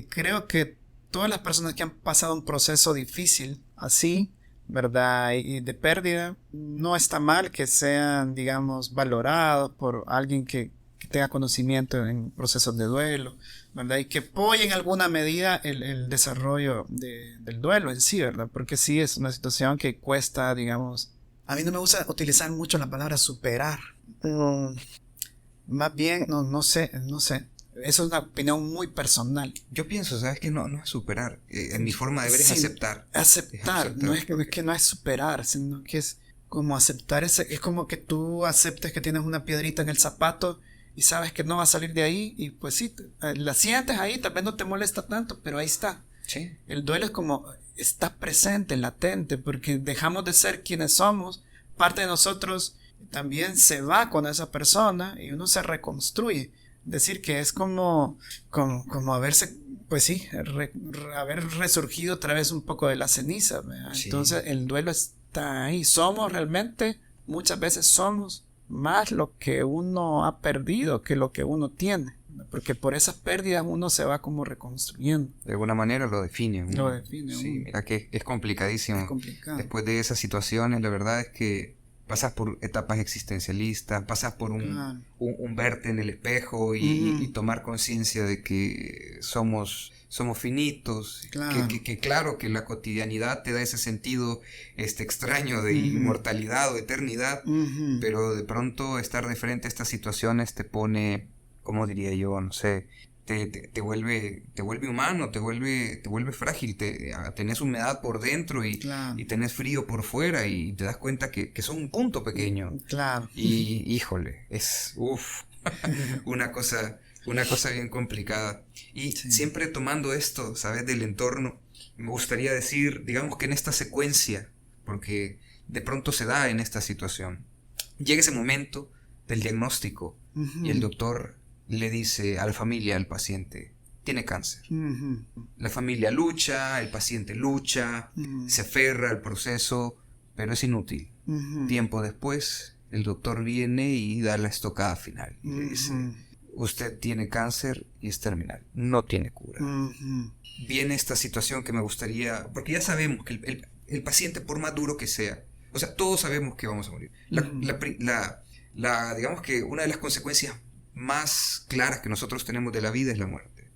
creo que todas las personas que han pasado un proceso difícil así, ¿verdad? Y de pérdida, no está mal que sean, digamos, valorados por alguien que tenga conocimiento en procesos de duelo, ¿verdad? Y que apoye en alguna medida el desarrollo del duelo en sí, ¿verdad? Porque sí es una situación que cuesta, digamos... A mí no me gusta utilizar mucho la palabra superar. Más bien, no sé. Eso es una opinión muy personal. Yo pienso, ¿sabes? Que no es superar. En mi forma de ver es Sí, aceptar. Aceptar. No es que no es superar, sino que es como aceptar ese. Es como que tú aceptes que tienes una piedrita en el zapato y sabes que no va a salir de ahí. Y pues sí, la sientes ahí, tal vez no te molesta tanto, pero ahí está. Sí. El duelo es como está presente, latente, porque dejamos de ser quienes somos. Parte de nosotros también se va con esa persona y uno se reconstruye. Decir que es como haberse, pues sí, haber resurgido otra vez un poco de la ceniza, ¿verdad? Sí. Entonces el duelo está ahí. Somos realmente, muchas veces somos más lo que uno ha perdido que lo que uno tiene. Porque por esas pérdidas uno se va como reconstruyendo. De alguna manera lo define. Lo define. Sí, mira que es complicadísimo. Es complicado. Después de esas situaciones, la verdad es que pasas por etapas existencialistas, pasas por un verte en el espejo y tomar conciencia de que somos finitos, Claro. que claro que la cotidianidad te da ese sentido extraño de inmortalidad o eternidad, pero de pronto estar de frente a estas situaciones te pone, ¿cómo diría yo? No sé, te vuelve humano, te vuelve frágil, tenés humedad por dentro Claro. y tenés frío por fuera y te das cuenta que son un punto pequeño. Claro. Y híjole, es una cosa bien complicada. Y Sí. siempre tomando esto, ¿sabes? Del entorno, me gustaría decir, digamos que en esta secuencia, porque de pronto se da en esta situación, llega ese momento del diagnóstico y el doctor le dice a la familia, al paciente, tiene cáncer. La familia lucha, el paciente lucha, se aferra al proceso, pero es inútil. Tiempo después, el doctor viene y da la estocada final. Y le dice, usted tiene cáncer y es terminal, no tiene cura. Viene esta situación que me gustaría, porque ya sabemos que el paciente, por más duro que sea, o sea, todos sabemos que vamos a morir. Digamos que una de las consecuencias más claras que nosotros tenemos de la vida es la muerte.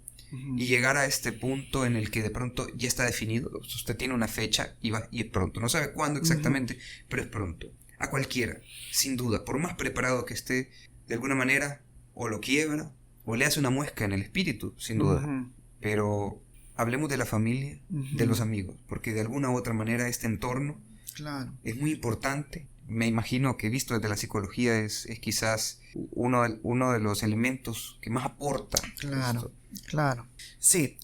Y llegar a este punto en el que de pronto ya está definido, usted tiene una fecha y es pronto, no sabe cuándo exactamente, pero es pronto. A cualquiera, sin duda, por más preparado que esté, de alguna manera o lo quiebra o le hace una muesca en el espíritu, sin duda. Pero hablemos de la familia, de los amigos, porque de alguna u otra manera este entorno es muy importante. Me imagino que visto desde la psicología es quizás uno de los elementos que más aporta. Claro. Sí,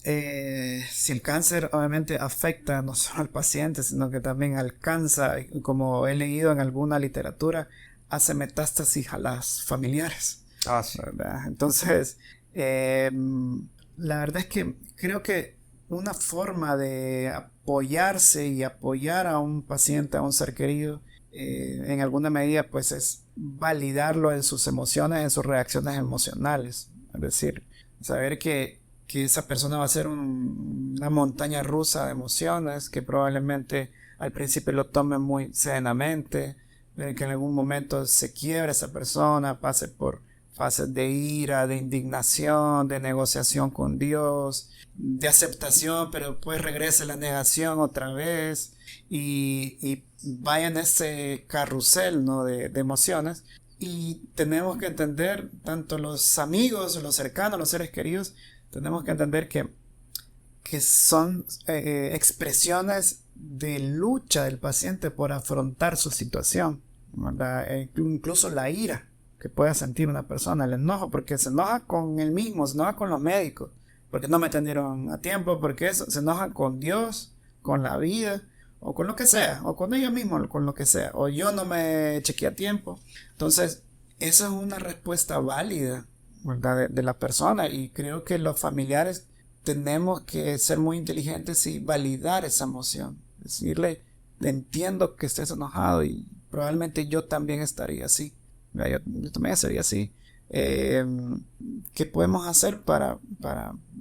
si el cáncer obviamente afecta no solo al paciente, sino que también alcanza, como he leído en alguna literatura, hace metástasis a las familiares. Sí. ¿Verdad? Entonces, la verdad es que creo que una forma de apoyarse y apoyar a un paciente, a un ser querido, en alguna medida pues es validarlo en sus emociones, en sus reacciones emocionales, es decir, saber que esa persona va a ser una montaña rusa de emociones, que probablemente al principio lo tome muy serenamente, que en algún momento se quiebre esa persona, pase por fases de ira, de indignación, de negociación con Dios, de aceptación, pero después regrese la negación otra vez y vaya en ese carrusel, ¿no? de emociones. Y tenemos que entender, tanto los amigos, los cercanos, los seres queridos, tenemos que entender que son expresiones de lucha del paciente por afrontar su situación, ¿verdad? Incluso la ira que pueda sentir una persona, el enojo, porque se enoja con él mismo, se enoja con los médicos, porque no me atendieron a tiempo, porque eso, se enoja con Dios, con la vida, o con lo que sea, o con ellos mismos, con lo que sea, o yo no me chequeé a tiempo. Entonces, esa es una respuesta válida, ¿verdad? de la persona, y creo que los familiares tenemos que ser muy inteligentes y validar esa emoción, decirle, entiendo que estés enojado y probablemente yo también estaría así. Yo también sería así. ¿Qué podemos hacer para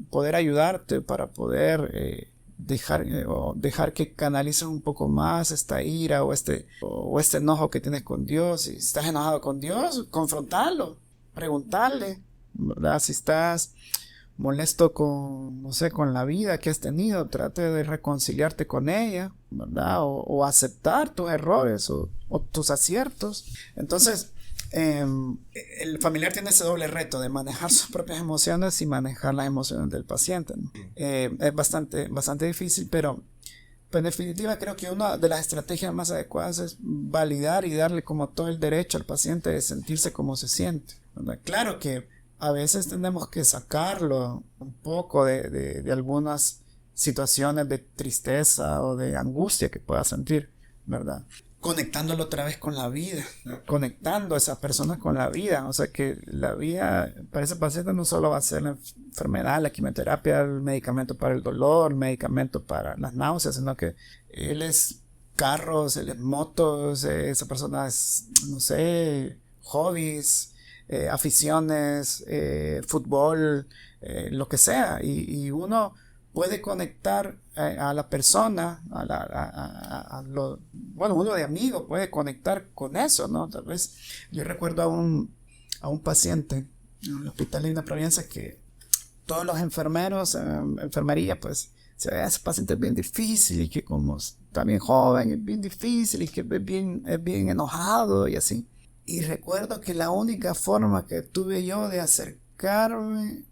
poder ayudarte, para poder dejar que canalices un poco más esta ira o este enojo que tienes con Dios? Si estás enojado con Dios, confrontarlo, preguntarle, ¿verdad? Si estás molesto con, no sé, con la vida que has tenido, trate de reconciliarte con ella, ¿verdad? O aceptar tus errores o tus aciertos. Entonces, el familiar tiene ese doble reto de manejar sus propias emociones y manejar las emociones del paciente, ¿no? Es bastante difícil, pero en definitiva creo que una de las estrategias más adecuadas es validar y darle como todo el derecho al paciente de sentirse como se siente, ¿verdad? Claro que a veces tenemos que sacarlo un poco de algunas situaciones de tristeza o de angustia que pueda sentir, ¿verdad? Conectándolo otra vez con la vida, ¿no? Conectando a esa persona con la vida. O sea que la vida para ese paciente no solo va a ser la enfermedad, la quimioterapia, el medicamento para el dolor, el medicamento para las náuseas, sino que él es carros, él es motos, esa persona es, no sé, hobbies, aficiones, fútbol, lo que sea. Y uno puede conectar a la persona, bueno, uno de amigos puede conectar con eso, ¿no? Tal vez yo recuerdo a un paciente en el hospital de una Providencia que todos los enfermeros, enfermería, pues, se ve, ese paciente es bien difícil y que como está bien joven, es bien difícil y que es bien enojado y así. Y recuerdo que la única forma que tuve yo de acercarme,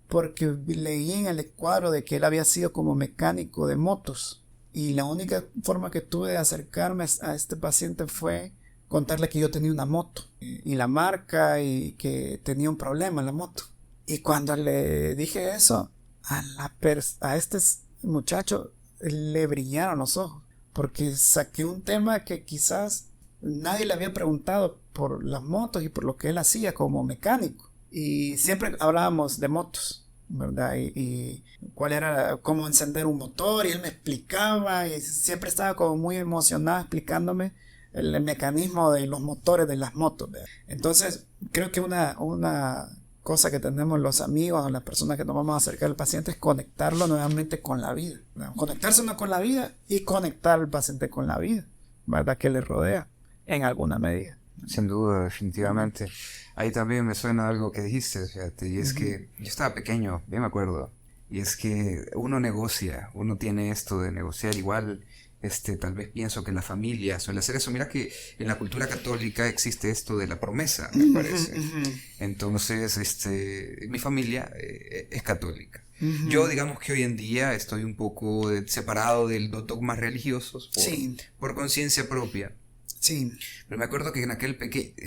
porque leí en el cuadro de que él había sido como mecánico de motos, y la única forma que tuve de acercarme a este paciente fue contarle que yo tenía una moto y la marca y que tenía un problema en la moto. Y cuando le dije eso a este muchacho le brillaron los ojos, porque saqué un tema que quizás nadie le había preguntado por las motos y por lo que él hacía como mecánico. Y siempre hablábamos de motos, ¿verdad? Y cuál era, cómo encender un motor, y él me explicaba, y siempre estaba como muy emocionado explicándome el mecanismo de los motores de las motos, ¿verdad? Entonces, creo que una cosa que tenemos los amigos o las personas que nos vamos a acercar al paciente es conectarlo nuevamente con la vida, ¿verdad? Conectarse uno con la vida y conectar al paciente con la vida, ¿verdad? Que le rodea en alguna medida. Sin duda, definitivamente. Ahí también me suena algo que dijiste, fíjate, y es que yo estaba pequeño, bien me acuerdo, y es que uno negocia, uno tiene esto de negociar igual, tal vez pienso que la familia suele hacer eso. Mira que en la cultura católica existe esto de la promesa, me parece. Entonces, mi familia es católica. Yo, digamos que hoy en día estoy un poco separado de los dogmas religiosos por conciencia propia. Sí. Pero me acuerdo que en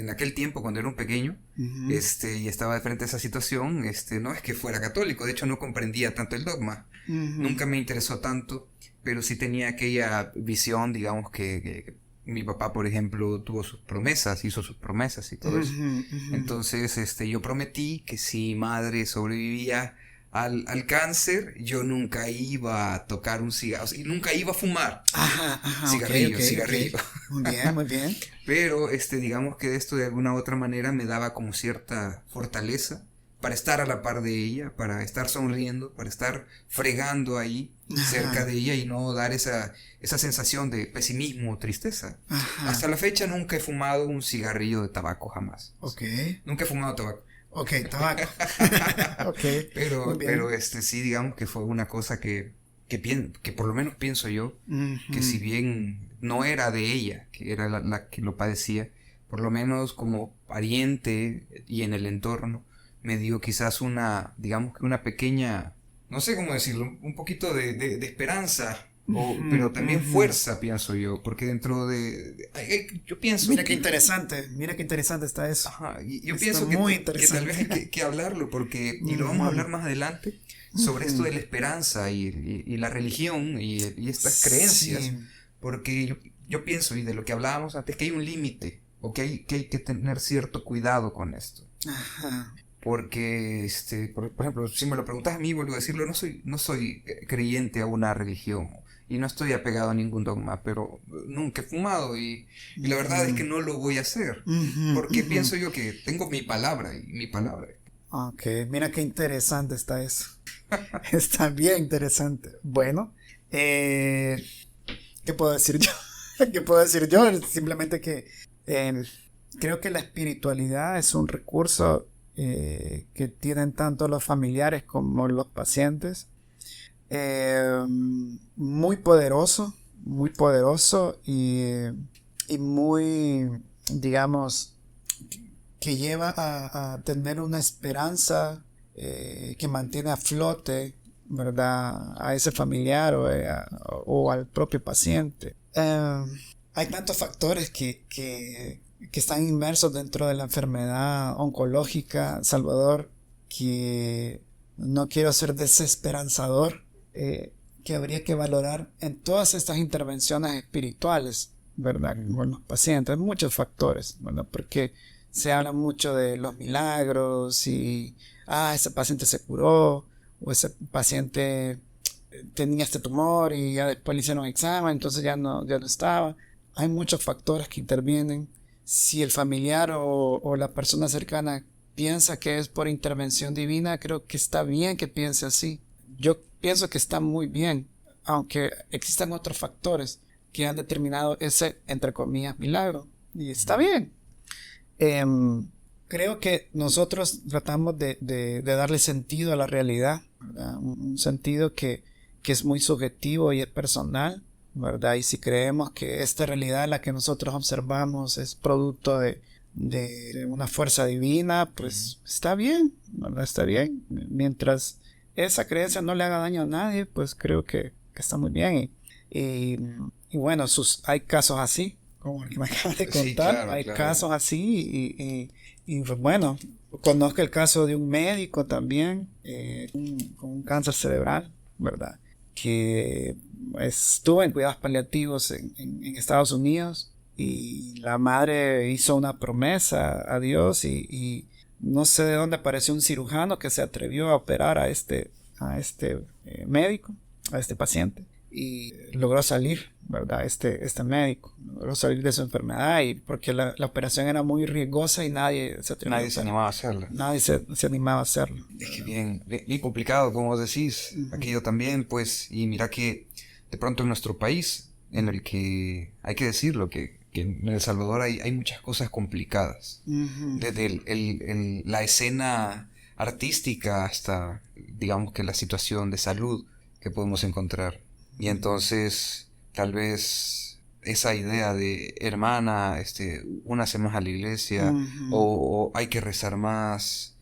aquel tiempo, cuando era un pequeño, y estaba de frente a esa situación, no es que fuera católico, de hecho no comprendía tanto el dogma, nunca me interesó tanto, pero sí tenía aquella visión, digamos que mi papá, por ejemplo, hizo sus promesas y todo eso. Entonces, yo prometí que si mi madre sobrevivía al cáncer, yo nunca iba a tocar un cigarro, y nunca iba a fumar. Cigarrillo. Okay. Muy bien. Pero, digamos que esto de alguna u otra manera me daba como cierta fortaleza para estar a la par de ella, para estar sonriendo, para estar fregando ahí cerca de ella y no dar esa sensación de pesimismo o tristeza. Hasta la fecha nunca he fumado un cigarrillo de tabaco, jamás. Nunca he fumado tabaco. Tabaco. Pero sí, digamos que fue una cosa que por lo menos pienso yo, que si bien no era de ella, que era la que lo padecía, por lo menos como pariente y en el entorno, me dio quizás digamos que una pequeña, no sé cómo decirlo, un poquito de esperanza, pero también fuerza, pienso yo, porque dentro yo pienso... Mira qué interesante está eso. Yo pienso que tal vez hay que hablarlo, porque, y lo vamos a hablar más adelante, sobre esto de la esperanza y la religión y estas creencias, porque yo pienso, y de lo que hablábamos antes, que hay un límite, o que hay que tener cierto cuidado con esto. Porque, por ejemplo, si me lo preguntas a mí, vuelvo a decirlo, no soy creyente a una religión y no estoy apegado a ningún dogma, pero nunca he fumado y la verdad es que no lo voy a hacer, porque pienso yo que tengo mi palabra y mi palabra. Mira qué interesante está eso. Está bien interesante. Bueno, ¿qué puedo decir yo? Simplemente que creo que la espiritualidad es un recurso que tienen tanto los familiares como los pacientes. Muy poderoso y muy, digamos, que lleva a tener una esperanza que mantiene a flote, ¿verdad? A ese familiar o al propio paciente. Hay tantos factores que están inmersos dentro de la enfermedad oncológica, Salvador, que no quiero ser desesperanzador, que habría que valorar en todas estas intervenciones espirituales, ¿verdad? Con los pacientes, muchos factores, ¿verdad? Porque se habla mucho de los milagros y, ese paciente se curó, o ese paciente tenía este tumor y ya después le hicieron examen, entonces ya no estaba. Hay muchos factores que intervienen. Si el familiar o la persona cercana piensa que es por intervención divina, creo que está bien que piense así. Yo pienso que está muy bien, aunque existan otros factores que han determinado ese, entre comillas, milagro. Y está bien. Creo que nosotros tratamos de darle sentido a la realidad, ¿verdad? Un sentido que es muy subjetivo y es personal, ¿verdad? Y si creemos que esta realidad, la que nosotros observamos, es producto de una fuerza divina, pues está bien, ¿verdad? Está bien. Mientras esa creencia no le haga daño a nadie, pues creo que está muy bien. Y bueno, hay casos así, como el que me acabas de contar. Sí, claro, hay casos así y pues bueno, conozco el caso de un médico también con un cáncer cerebral, ¿verdad? Que estuvo en cuidados paliativos en Estados Unidos, y la madre hizo una promesa a Dios y no sé de dónde apareció un cirujano que se atrevió a operar a este médico, a este paciente, y logró salir, ¿verdad? Este médico logró salir de su enfermedad, y porque la operación era muy riesgosa y nadie se animaba a hacerla. Nadie se animaba a hacerlo. Es que bien complicado, como decís, aquello también, pues, y mira que de pronto en nuestro país, en el que hay que decirlo, que en El Salvador hay muchas cosas complicadas, desde la escena artística hasta, digamos, que la situación de salud que podemos encontrar. Y entonces, tal vez esa idea de hermana, únase más a la iglesia, o hay que rezar más,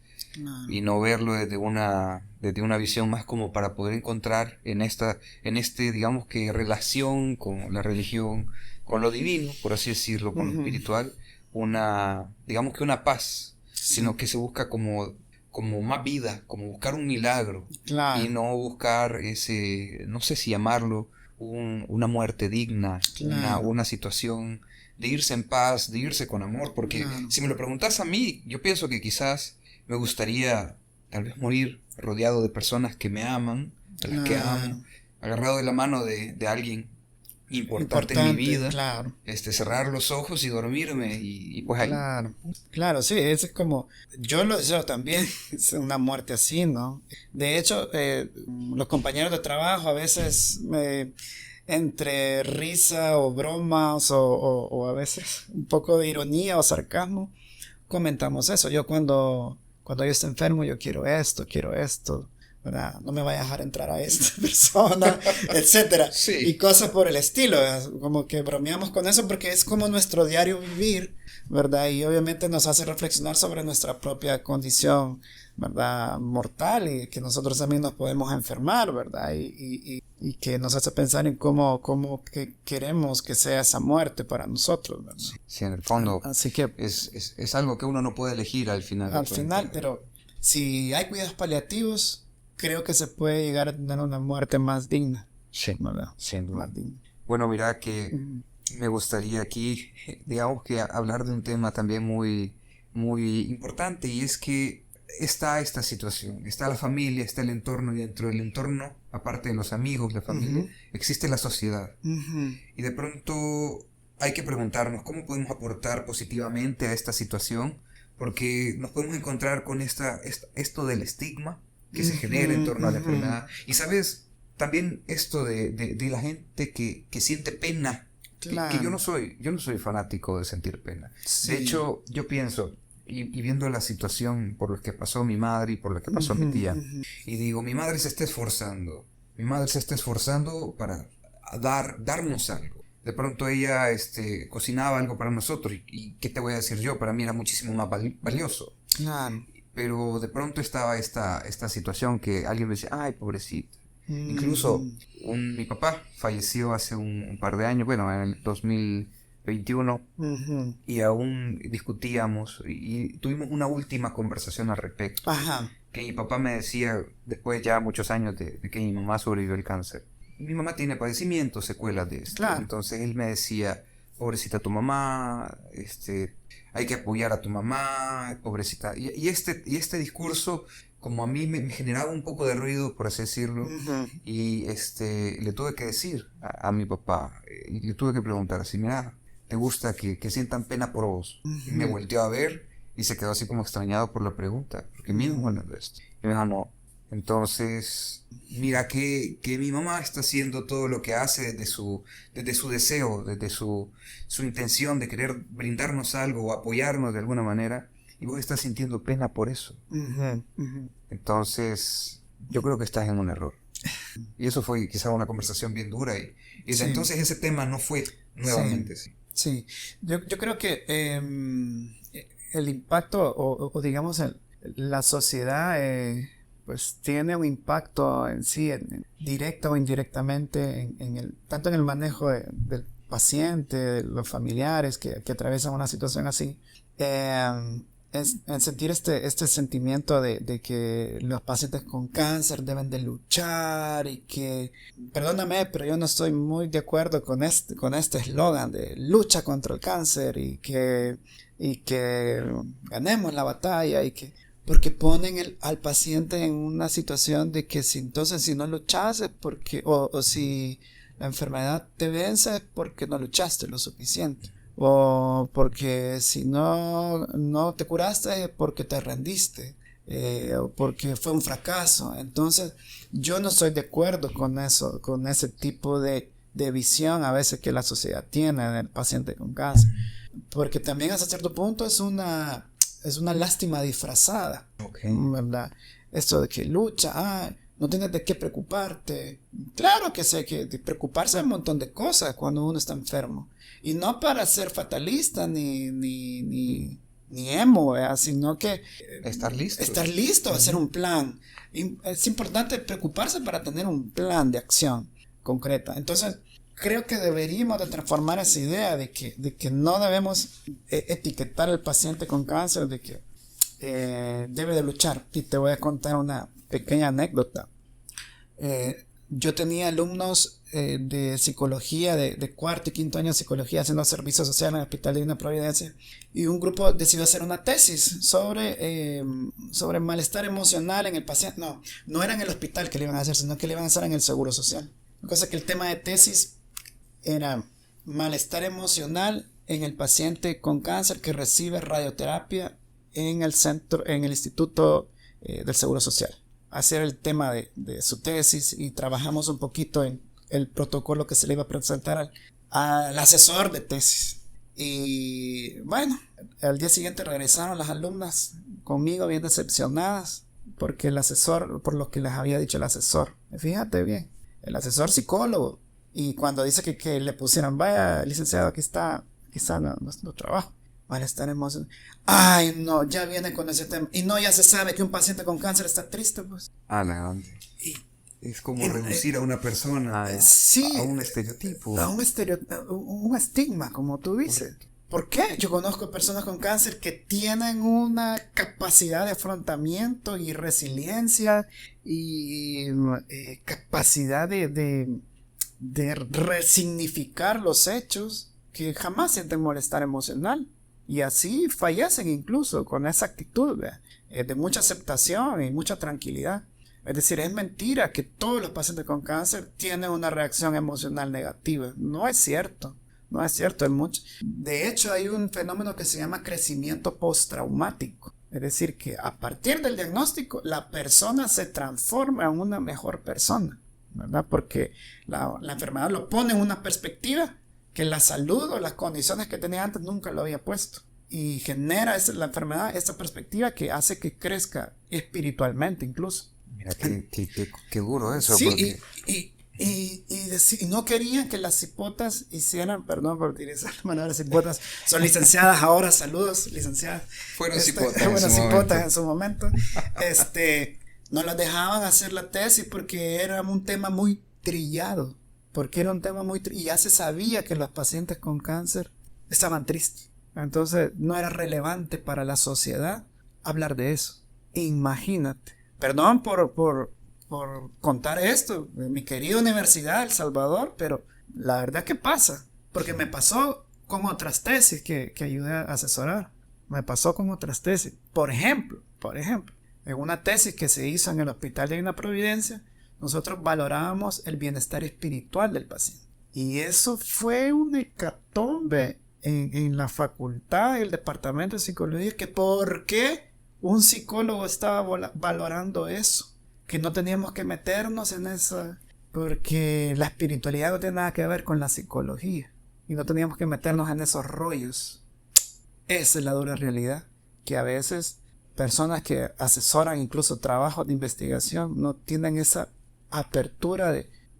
y no verlo desde una visión más como para poder encontrar en digamos que relación con la religión, con lo divino, por así decirlo, con lo espiritual, digamos que una paz, sino que se busca como más vida, como buscar un milagro, y no buscar no sé si llamarlo una muerte digna, una situación de irse en paz, de irse con amor, porque si me lo preguntas a mí, yo pienso que quizás me gustaría tal vez morir rodeado de personas que me aman, a las que amo, agarrado de la mano de alguien importante en mi vida, cerrar los ojos y dormirme y pues ahí. Claro, sí, es como, yo lo deseo también, es una muerte así, ¿no? De hecho, los compañeros de trabajo a veces entre risa o bromas o a veces un poco de ironía o sarcasmo, comentamos eso. Yo cuando yo esté enfermo, yo quiero esto, ¿verdad? No me vaya a dejar entrar a esta persona, etcétera. Sí. Y cosas por el estilo, ¿verdad? Como que bromeamos con eso porque es como nuestro diario vivir, ¿verdad? Y obviamente nos hace reflexionar sobre nuestra propia condición, ¿verdad? Mortal, y que nosotros también nos podemos enfermar, ¿verdad? Y que nos hace pensar en cómo que queremos que sea esa muerte para nosotros, ¿verdad? Sí, en el fondo. Así que es algo que uno no puede elegir al final. Al final, pero si hay cuidados paliativos, creo que se puede llegar a tener una muerte más digna. Sí, ¿verdad? Sin duda. Más digna. Bueno, mira que me gustaría aquí, digamos que hablar de un tema también muy, muy importante, y es que está esta situación, está la familia, está el entorno, y dentro del entorno, aparte de los amigos, la familia, existe la sociedad. Y de pronto hay que preguntarnos cómo podemos aportar positivamente a esta situación, porque nos podemos encontrar con esto del estigma que se genera en torno a la enfermedad. Y sabes, también esto de la gente que siente pena Que yo no soy fanático de sentir pena. Sí. De hecho, yo pienso, y viendo la situación por la que pasó mi madre y por la que pasó mi tía, y digo, mi madre se está esforzando. Mi madre se está esforzando para darnos algo. De pronto ella cocinaba algo para nosotros y ¿qué te voy a decir yo? Para mí era muchísimo más valioso. Claro. Pero de pronto estaba esta situación que alguien me decía, ay, pobrecita. Incluso mi papá falleció hace un par de años, bueno, en el 2021, y aún discutíamos y tuvimos una última conversación al respecto. Ajá. Que mi papá me decía, después ya muchos años de que mi mamá sobrevivió al cáncer. Mi mamá tiene padecimientos, secuelas de esto. Claro. Entonces él me decía, pobrecita tu mamá, hay que apoyar a tu mamá, pobrecita. Y este discurso, como a mí me generaba un poco de ruido, por así decirlo, y le tuve que decir a mi papá, y le tuve que preguntar así, mira, ¿te gusta que sientan pena por vos? Y me volteó a ver y se quedó así como extrañado por la pregunta, porque mi mamá no es esto. Y me dijo, no. Entonces, mira que mi mamá está haciendo todo lo que hace desde su deseo, desde su intención de querer brindarnos algo o apoyarnos de alguna manera, y vos estás sintiendo pena por eso. Entonces, yo creo que estás en un error. Y eso fue quizá una conversación bien dura, y desde entonces ese tema no fue nuevamente. Sí. Yo creo que el impacto o digamos la sociedad pues tiene un impacto en sí, directo o indirectamente, tanto en el manejo del paciente, de los familiares que atraviesan una situación así, en sentir este sentimiento de que los pacientes con cáncer deben de luchar y que, perdóname, pero yo no estoy muy de acuerdo con este eslogan de lucha contra el cáncer y que ganemos la batalla porque ponen al paciente en una situación de que si no luchas es porque, o si la enfermedad te vence es porque no luchaste lo suficiente. O porque si no te curaste es porque te rendiste. O porque fue un fracaso. Entonces yo no estoy de acuerdo con eso, con ese tipo de visión a veces que la sociedad tiene del paciente con cáncer. Porque también hasta cierto punto es una lástima disfrazada, ¿verdad? Esto de que lucha, no tienes de qué preocuparte. Claro que sé que de preocuparse de un montón de cosas cuando uno está enfermo. Y no para ser fatalista ni emo, ¿verdad? Sino que Estar listo a hacer un plan. Es importante preocuparse para tener un plan de acción concreta. Entonces, creo que deberíamos de transformar esa idea de que no debemos etiquetar al paciente con cáncer, de que debe de luchar. Y te voy a contar una pequeña anécdota. Yo tenía alumnos de psicología, de cuarto y quinto año de psicología, haciendo servicio social en el Hospital Divina Providencia, y un grupo decidió hacer una tesis sobre malestar emocional en el paciente. No era en el hospital que le iban a hacer, sino que le iban a hacer en el Seguro Social. Cosa que el tema de tesis era malestar emocional en el paciente con cáncer que recibe radioterapia en el Instituto del Seguro Social. Así era el tema de su tesis, y trabajamos un poquito en el protocolo que se le iba a presentar al asesor de tesis. Y bueno, al día siguiente regresaron las alumnas conmigo bien decepcionadas porque por lo que les había dicho el asesor. Fíjate bien, el asesor psicólogo. Y cuando dice que le pusieran, vaya, licenciado, aquí está nuestro trabajo. Malestar emocional. Ay, no, ya viene con ese tema. Y no, ya se sabe que un paciente con cáncer está triste, pues. Es como reducir a una persona a un estereotipo. A un estigma, como tú dices. ¿Por qué? Yo conozco personas con cáncer que tienen una capacidad de afrontamiento y resiliencia y capacidad de resignificar los hechos, que jamás sienten malestar emocional. Y así fallecen incluso con esa actitud de mucha aceptación y mucha tranquilidad. Es decir, es mentira que todos los pacientes con cáncer tienen una reacción emocional negativa. No es cierto. De hecho, hay un fenómeno que se llama crecimiento postraumático. Es decir, que a partir del diagnóstico, la persona se transforma en una mejor persona, ¿verdad? Porque la enfermedad lo pone en una perspectiva que la salud o las condiciones que tenía antes nunca lo había puesto. Y genera la enfermedad, esta perspectiva que hace que crezca espiritualmente incluso. Mira, qué duro eso. Sí, porque... y no querían que las cipotas hicieran, perdón por utilizar la palabra cipotas, son licenciadas ahora, saludos, licenciadas. Fueron cipotas. Fueron cipotas en su momento. No las dejaban hacer la tesis porque era un tema muy trillado. Porque era un tema y ya se sabía que los pacientes con cáncer estaban tristes. Entonces no era relevante para la sociedad hablar de eso. Imagínate. Perdón por contar esto, de mi querida universidad, El Salvador, pero la verdad que pasa. Porque me pasó con otras tesis que ayudé a asesorar. Me pasó con otras tesis. Por ejemplo, en una tesis que se hizo en el Hospital de Divina Providencia, nosotros valorábamos el bienestar espiritual del paciente. Y eso fue un hecatombe en la facultad, el departamento de psicología, que por qué un psicólogo estaba valorando eso, que no teníamos que meternos en eso, porque la espiritualidad no tiene nada que ver con la psicología, y no teníamos que meternos en esos rollos. Esa es la dura realidad, que a veces personas que asesoran incluso trabajos de investigación no tienen esa apertura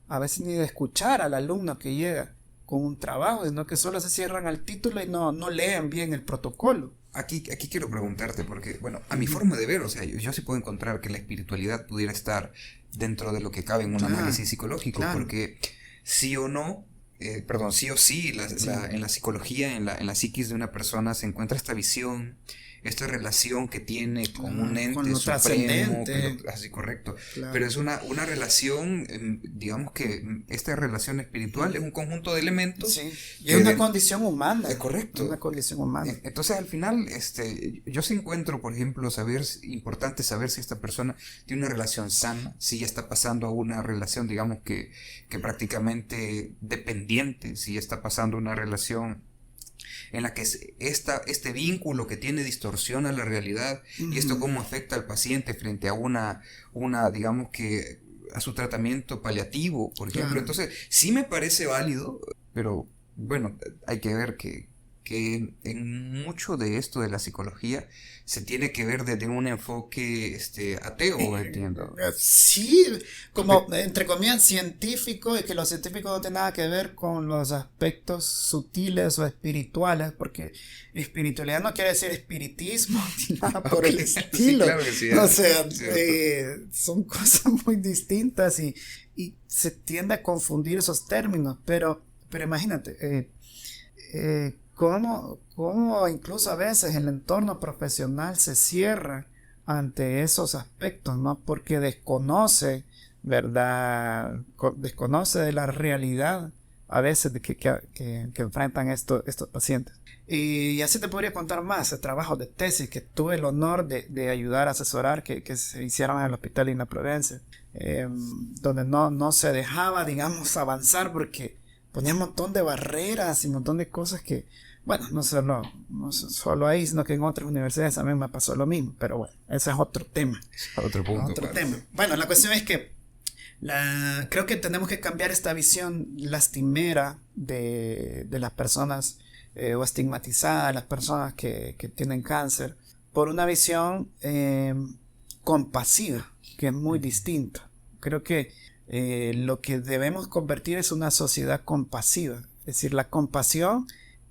a veces ni de escuchar al alumno que llega con un trabajo, sino que solo se cierran al título y no leen bien el protocolo. Aquí quiero preguntarte, porque, bueno, a mi forma de ver, o sea, yo sí puedo encontrar que la espiritualidad pudiera estar dentro de lo que cabe en un análisis psicológico, porque sí o no, sí o sí, en la psicología, en la psiquis de una persona se encuentra esta visión, esta relación que tiene con un ente con lo supremo, trascendente. así correcto, Claro. pero es una relación, digamos que esta relación espiritual es un conjunto de elementos. Sí, y es una condición humana. Es correcto. Una condición humana. Entonces al final, yo sí encuentro, por ejemplo, importante saber si esta persona tiene una relación sana, si ya está pasando a una relación, digamos que prácticamente dependiente, si ya está pasando a una relación en la que este vínculo que tiene distorsiona la realidad, y esto cómo afecta al paciente frente a una digamos que a su tratamiento paliativo, por ejemplo. Claro. Entonces sí me parece válido, pero bueno, hay que ver que en mucho de esto de la psicología se tiene que ver desde un enfoque ateo, entiendo. Sí, como entre comillas científico, y que los científicos no tienen nada que ver con los aspectos sutiles o espirituales, porque espiritualidad no quiere decir espiritismo ni nada por el estilo. Sí, claro que sí, o sea, son cosas muy distintas y se tiende a confundir esos términos, pero imagínate, cómo incluso a veces el entorno profesional se cierra ante esos aspectos, ¿no? Porque desconoce, ¿verdad? Desconoce de la realidad a veces que enfrentan estos pacientes. Y así te podría contar más de trabajos de tesis que tuve el honor de ayudar a asesorar que se hicieron en el Hospital de Divina Providencia, donde no se dejaba, digamos, avanzar porque ponía un montón de barreras y un montón de cosas que, bueno, no solo ahí, sino que en otras universidades también me pasó lo mismo, pero bueno, ese es otro tema. Otro punto. Bueno, la cuestión es que creo que tenemos que cambiar esta visión lastimera de las personas o estigmatizadas, las personas que tienen cáncer, por una visión compasiva, que es muy distinta. Creo que lo que debemos convertir es una sociedad compasiva. Es decir, la compasión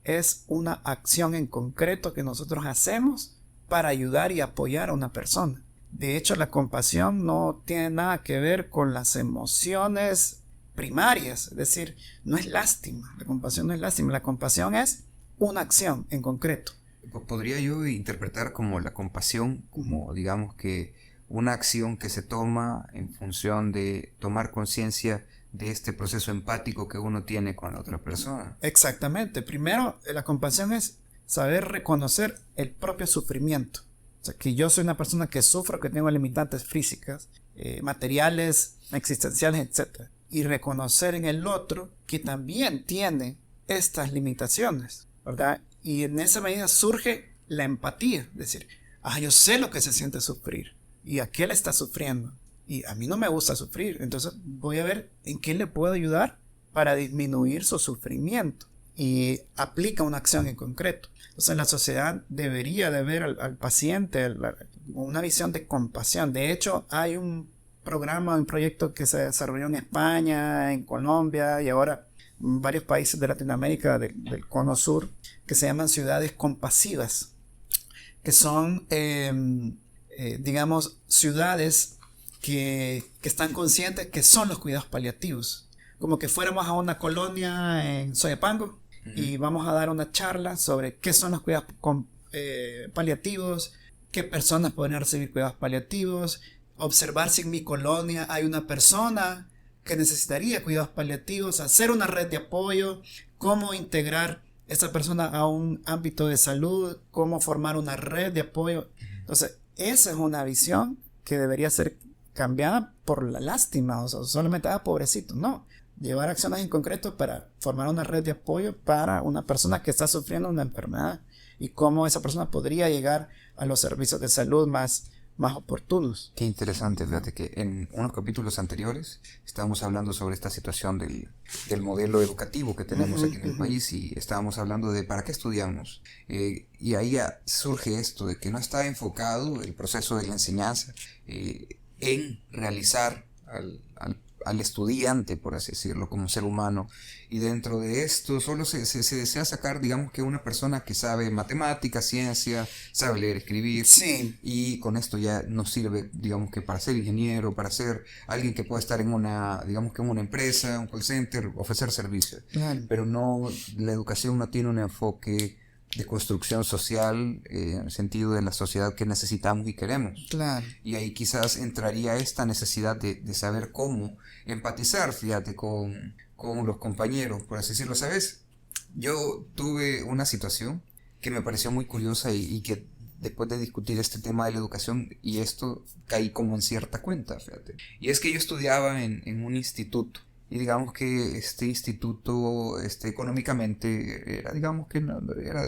es una acción en concreto que nosotros hacemos para ayudar y apoyar a una persona. De hecho, la compasión no tiene nada que ver con las emociones primarias. Es decir, no es lástima. La compasión no es lástima. La compasión es una acción en concreto. ¿Podría yo interpretar como la compasión como, digamos que, una acción que se toma en función de tomar conciencia de este proceso empático que uno tiene con la otra persona? Exactamente. Primero, la compasión es saber reconocer el propio sufrimiento. O sea, que yo soy una persona que sufro, que tengo limitantes físicas, materiales, existenciales, etc. Y reconocer en el otro que también tiene estas limitaciones, ¿verdad? Y en esa medida surge la empatía. Es decir, yo sé lo que se siente sufrir. Y aquel está sufriendo. Y a mí no me gusta sufrir. Entonces voy a ver en qué le puedo ayudar para disminuir su sufrimiento. y aplica una acción en concreto. Entonces la sociedad debería de ver al paciente una visión de compasión. De hecho, hay un programa, un proyecto que se desarrolló en España, en Colombia y ahora en varios países de Latinoamérica, del Cono Sur, que se llaman ciudades compasivas, que son, digamos, ciudades que están conscientes que son los cuidados paliativos. Como que fuéramos a una colonia en Soyapango y vamos a dar una charla sobre qué son los cuidados paliativos, qué personas pueden recibir cuidados paliativos, observar si en mi colonia hay una persona que necesitaría cuidados paliativos, hacer una red de apoyo, cómo integrar a esa persona a un ámbito de salud, cómo formar una red de apoyo. Entonces, esa es una visión que debería ser cambiada por la lástima, o sea, solamente, pobrecito, no. Llevar acciones en concreto para formar una red de apoyo para una persona que está sufriendo una enfermedad y cómo esa persona podría llegar a los servicios de salud más oportunos. Qué interesante, fíjate que en unos capítulos anteriores estábamos hablando sobre esta situación del modelo educativo que tenemos aquí en el país y estábamos hablando de para qué estudiamos. Y ahí surge esto de que no está enfocado el proceso de la enseñanza en realizar al estudiante, por así decirlo, como ser humano. Y dentro de esto solo se desea sacar, digamos, que una persona que sabe matemáticas, ciencia, sabe leer, escribir. Sí. Y con esto ya nos sirve, digamos, que para ser ingeniero, para ser alguien que pueda estar en una, digamos, que en una empresa, un call center, ofrecer servicios. Claro. Pero no, la educación no tiene un enfoque de construcción social en el sentido de la sociedad que necesitamos y queremos. Claro. Y ahí quizás entraría esta necesidad de saber cómo empatizar, fíjate, con los compañeros, por así decirlo. ¿Sabes? Yo tuve una situación que me pareció muy curiosa y que después de discutir este tema de la educación y esto caí como en cierta cuenta, fíjate. Y es que yo estudiaba en un instituto. Y digamos que este instituto económicamente era, digamos que no, era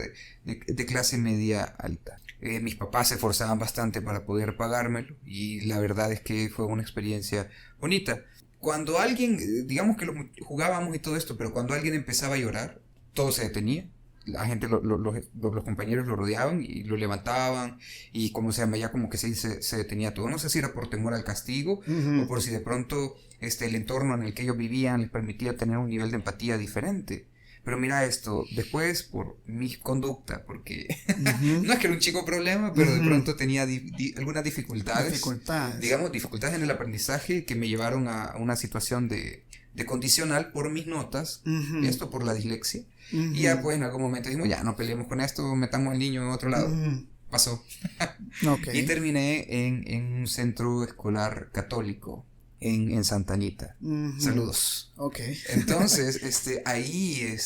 de clase media alta. Mis papás se esforzaban bastante para poder pagármelo y la verdad es que fue una experiencia bonita. Cuando alguien, digamos que jugábamos y todo esto, pero cuando alguien empezaba a llorar, todo se detenía. La gente, los compañeros lo rodeaban y lo levantaban y como se llama, ya como que se detenía todo. No sé si era por temor al castigo o por si de pronto el entorno en el que ellos vivían les permitía tener un nivel de empatía diferente. Pero mira esto, después por mi conducta, porque no es que era un chico problema, pero de pronto tenía algunas dificultades, digamos, dificultades en el aprendizaje que me llevaron a una situación de condicional por mis notas, y esto por la dislexia. Y ya pues en algún momento dijimos, ya no peleemos con esto, metamos al niño en otro lado. Pasó. Okay. Y terminé en un centro escolar católico en Santa Anita. Saludos. Okay. Entonces, ahí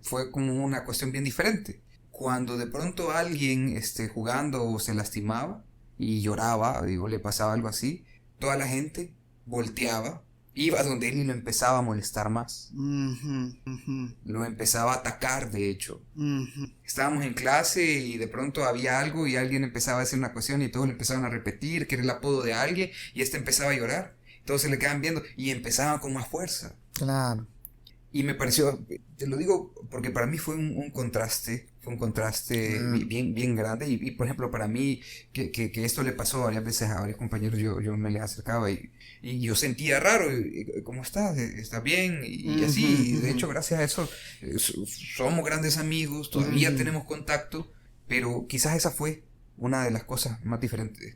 fue como una cuestión bien diferente. Cuando de pronto alguien jugando se lastimaba y lloraba, digo, le pasaba algo así, toda la gente volteaba, iba donde él y lo empezaba a molestar más. Lo empezaba a atacar, de hecho. Estábamos en clase y de pronto había algo y alguien empezaba a hacer una cuestión y todos le empezaban a repetir que era el apodo de alguien y empezaba a llorar. Todos se le quedaban viendo y empezaban con más fuerza. Claro. Y me pareció, te lo digo porque para mí fue un contraste, bien grande. Y por ejemplo, para mí, que esto le pasó varias veces a varios compañeros, yo me les acercaba y yo sentía raro, ¿cómo estás? ¿Estás bien? Y así, y de hecho, gracias a eso, somos grandes amigos, todavía tenemos contacto, pero quizás esa fue una de las cosas más diferentes,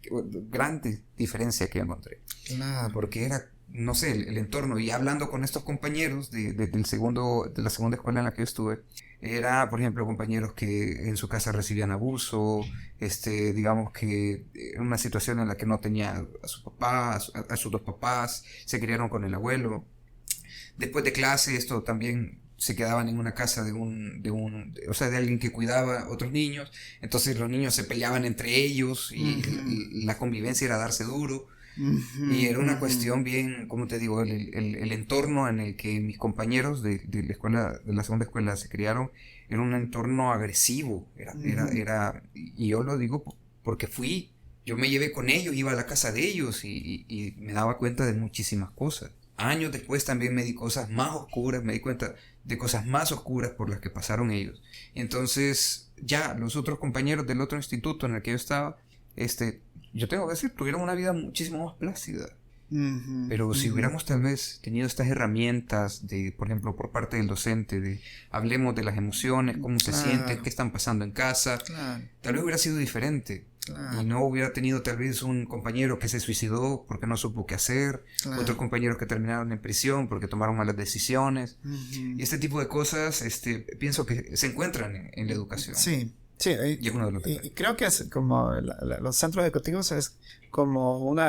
grandes diferencias que encontré. Claro. Porque era, no sé, el entorno. Y hablando con estos compañeros de la segunda escuela en la que yo estuve, era, por ejemplo, compañeros que en su casa recibían abuso, digamos que era una situación en la que no tenía a su papá, a sus dos papás, se criaron con el abuelo. Después de clase, esto también se quedaban en una casa de alguien que cuidaba a otros niños, entonces los niños se peleaban entre ellos y la convivencia era darse duro. Y era una cuestión bien, como te digo, el entorno en el que mis compañeros de la escuela, de la segunda escuela se criaron, era un entorno agresivo, y yo lo digo porque yo me llevé con ellos, iba a la casa de ellos y me daba cuenta de muchísimas cosas. años después también me di cosas más oscuras, me di cuenta de cosas más oscuras por las que pasaron ellos. Y entonces ya los otros compañeros del otro instituto en el que yo estaba, yo tengo que decir, tuvieron una vida muchísimo más plácida. Pero si hubiéramos tal vez tenido estas herramientas de, por ejemplo, por parte del docente, de hablemos de las emociones, cómo se sienten, qué están pasando en casa, tal vez hubiera sido diferente. Y no hubiera tenido tal vez un compañero que se suicidó porque no supo qué hacer, otros compañeros que terminaron en prisión porque tomaron malas decisiones. Y este tipo de cosas, pienso que se encuentran en la educación. Sí. Y es uno de los y creo que es como los centros educativos es como un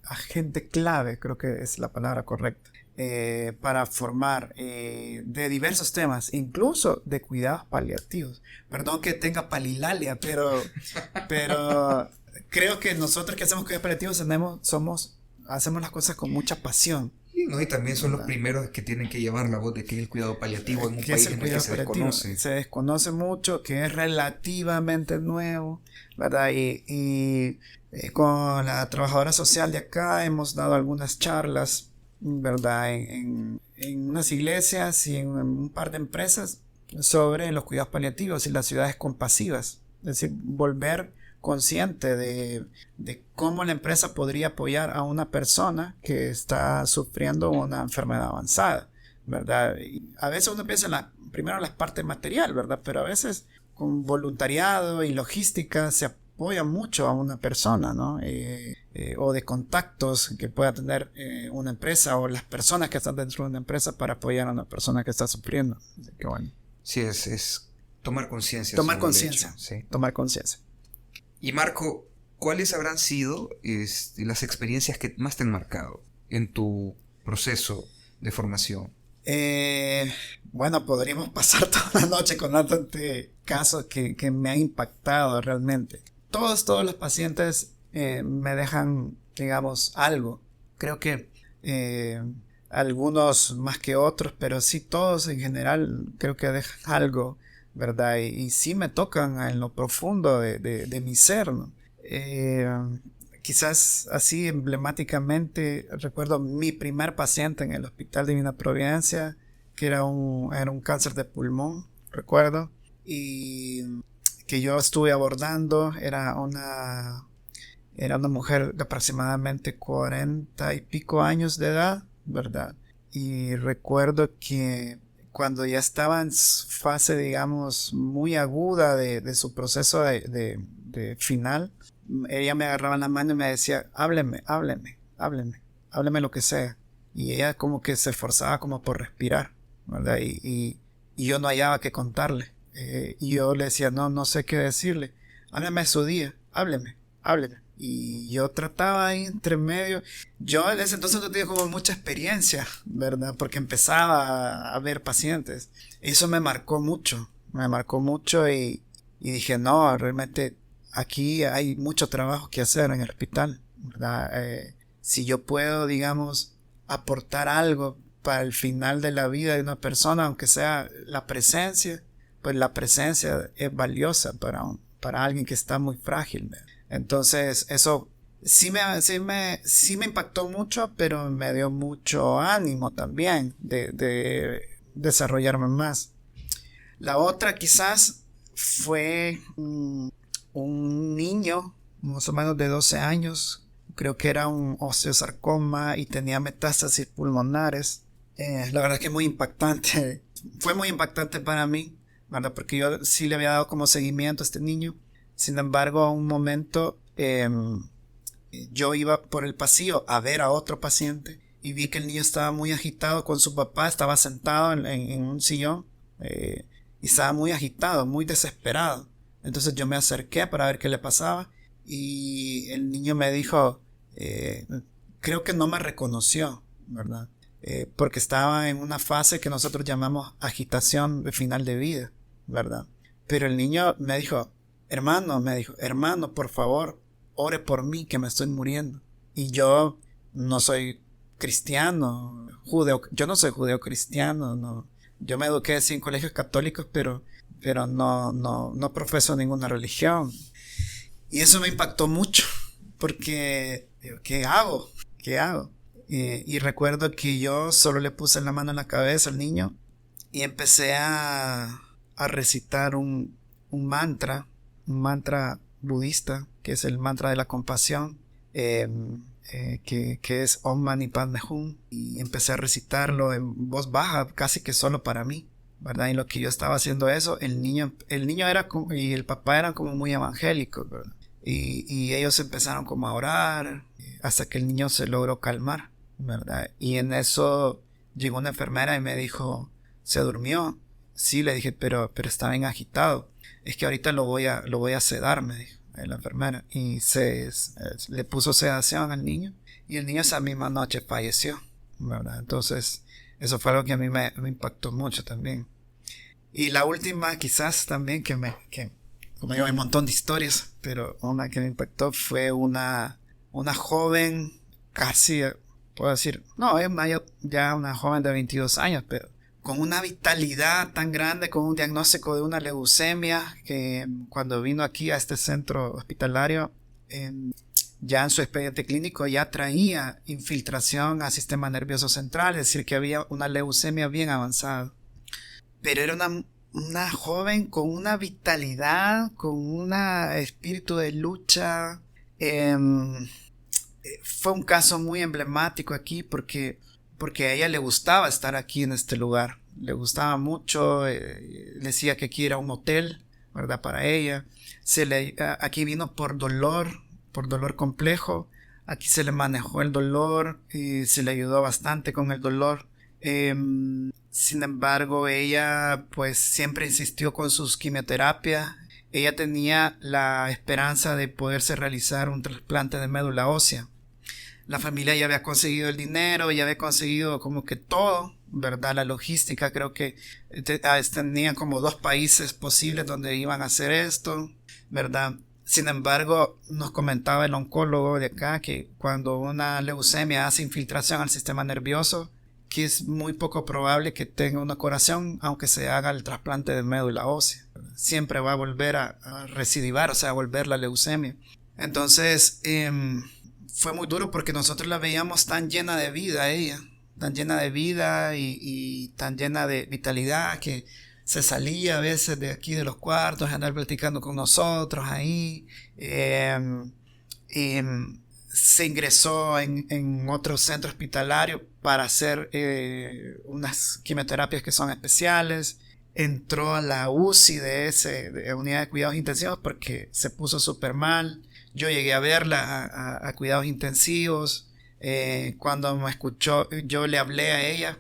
agente clave, creo que es la palabra correcta, para formar de diversos temas, incluso de cuidados paliativos. Perdón que tenga palilalia, pero creo que nosotros que hacemos cuidados paliativos hacemos las cosas con mucha pasión. Y también son los primeros que tienen que llevar la voz de que es el cuidado paliativo en un país en el que se desconoce. Se desconoce mucho, que es relativamente nuevo, ¿verdad? Y con la trabajadora social de acá hemos dado algunas charlas, ¿verdad? En unas iglesias y en un par de empresas sobre los cuidados paliativos y las ciudades compasivas. Es decir, volver consciente de cómo la empresa podría apoyar a una persona que está sufriendo una enfermedad avanzada, ¿verdad? Y a veces uno piensa primero en la parte material, ¿verdad? Pero a veces con voluntariado y logística se apoya mucho a una persona, ¿no? O de contactos que pueda tener una empresa o las personas que están dentro de una empresa para apoyar a una persona que está sufriendo. Así que bueno. Sí, es tomar conciencia. Tomar conciencia. Sí. Tomar conciencia. Y Marco, ¿cuáles habrán sido las experiencias que más te han marcado en tu proceso de formación? Bueno, podríamos pasar toda la noche con tantos casos que me han impactado realmente. Todos los pacientes me dejan, digamos, algo. Creo que algunos más que otros, pero sí todos en general creo que dejan algo, ¿verdad? Y sí me tocan en lo profundo de mi ser, ¿no? Quizás así emblemáticamente recuerdo mi primer paciente en el Hospital Divina Providencia, que era un cáncer de pulmón, recuerdo, y que yo estuve abordando. Era una mujer de aproximadamente 40 y pico años de edad, ¿verdad? Y recuerdo que cuando ya estaba en fase, digamos, muy aguda de su proceso de final, ella me agarraba la mano y me decía, hábleme lo que sea. Y ella como que se esforzaba como por respirar, ¿verdad? Y yo no hallaba qué contarle. Y yo le decía, no sé qué decirle. Hábleme de su día, hábleme. Y yo trataba ahí entre medio. Yo en ese entonces no tenía como mucha experiencia, ¿verdad? Porque empezaba a ver pacientes. Eso me marcó mucho y dije, no, realmente aquí hay mucho trabajo que hacer en el hospital, ¿verdad? Si yo puedo, digamos, aportar algo para el final de la vida de una persona, aunque sea la presencia, pues la presencia es valiosa para alguien que está muy frágil, ¿verdad? Entonces eso sí me impactó mucho, pero me dio mucho ánimo también de desarrollarme más. La otra quizás fue un niño más o menos de 12 años, creo que era un osteosarcoma y tenía metástasis pulmonares. La verdad que muy impactante, fue muy impactante para mí, ¿verdad? Porque yo sí le había dado como seguimiento a este niño. Sin embargo, a un momento yo iba por el pasillo a ver a otro paciente y vi que el niño estaba muy agitado con su papá, estaba sentado en un sillón y estaba muy agitado, muy desesperado. Entonces yo me acerqué para ver qué le pasaba y el niño me dijo, creo que no me reconoció, ¿verdad? Porque estaba en una fase que nosotros llamamos agitación de final de vida, ¿verdad? Pero el niño me dijo, hermano, por favor, ore por mí que me estoy muriendo. Y yo no soy cristiano, yo no soy judeo cristiano, no. Yo me eduqué así en colegios católicos, pero no profeso ninguna religión. Y eso me impactó mucho, porque digo, ¿qué hago? Y recuerdo que yo solo le puse la mano en la cabeza al niño y empecé a recitar un mantra budista, que es el mantra de la compasión, que es Om Mani Padme Hum, y empecé a recitarlo en voz baja, casi que solo para mí, ¿verdad? Y lo que yo estaba haciendo eso, el niño era como, y el papá eran como muy evangélicos, ¿verdad? Y ellos empezaron como a orar hasta que el niño se logró calmar, ¿verdad? Y en eso llegó una enfermera y me dijo, ¿se durmió? Sí, le dije, pero está bien agitado. Es que ahorita lo voy a sedar, me dijo la enfermera. Y le puso sedación al niño. Y el niño esa misma noche falleció, ¿verdad? Entonces, eso fue algo que a mí me impactó mucho también. Y la última, quizás también, como digo, hay un montón de historias, pero una que me impactó fue una joven, casi, puedo decir, no, es ya una joven de 22 años, pero con una vitalidad tan grande, con un diagnóstico de una leucemia, que cuando vino aquí a este centro hospitalario, ya en su expediente clínico ya traía infiltración al sistema nervioso central, es decir, que había una leucemia bien avanzada. Pero era una joven con una vitalidad, con un espíritu de lucha. Fue un caso muy emblemático aquí porque a ella le gustaba estar aquí en este lugar, le gustaba mucho, le decía que aquí era un hotel, ¿verdad? Para ella. Aquí vino por dolor complejo, aquí se le manejó el dolor y se le ayudó bastante con el dolor. Sin embargo, ella pues siempre insistió con sus quimioterapias. Ella tenía la esperanza de poderse realizar un trasplante de médula ósea. La familia ya había conseguido el dinero, ya había conseguido como que todo, ¿verdad? La logística, creo que tenían como 2 países posibles donde iban a hacer esto, ¿verdad? Sin embargo, nos comentaba el oncólogo de acá que cuando una leucemia hace infiltración al sistema nervioso, que es muy poco probable que tenga una curación, aunque se haga el trasplante de médula ósea. Siempre va a volver a recidivar, o sea, a volver la leucemia. Entonces, fue muy duro porque nosotros la veíamos tan llena de vida ella, tan llena de vida y tan llena de vitalidad que se salía a veces de aquí de los cuartos a andar platicando con nosotros ahí. Se ingresó en otro centro hospitalario para hacer unas quimioterapias que son especiales. Entró a la UCI de unidad de cuidados intensivos porque se puso súper mal. Yo llegué a verla a cuidados intensivos. Cuando me escuchó, yo le hablé a ella.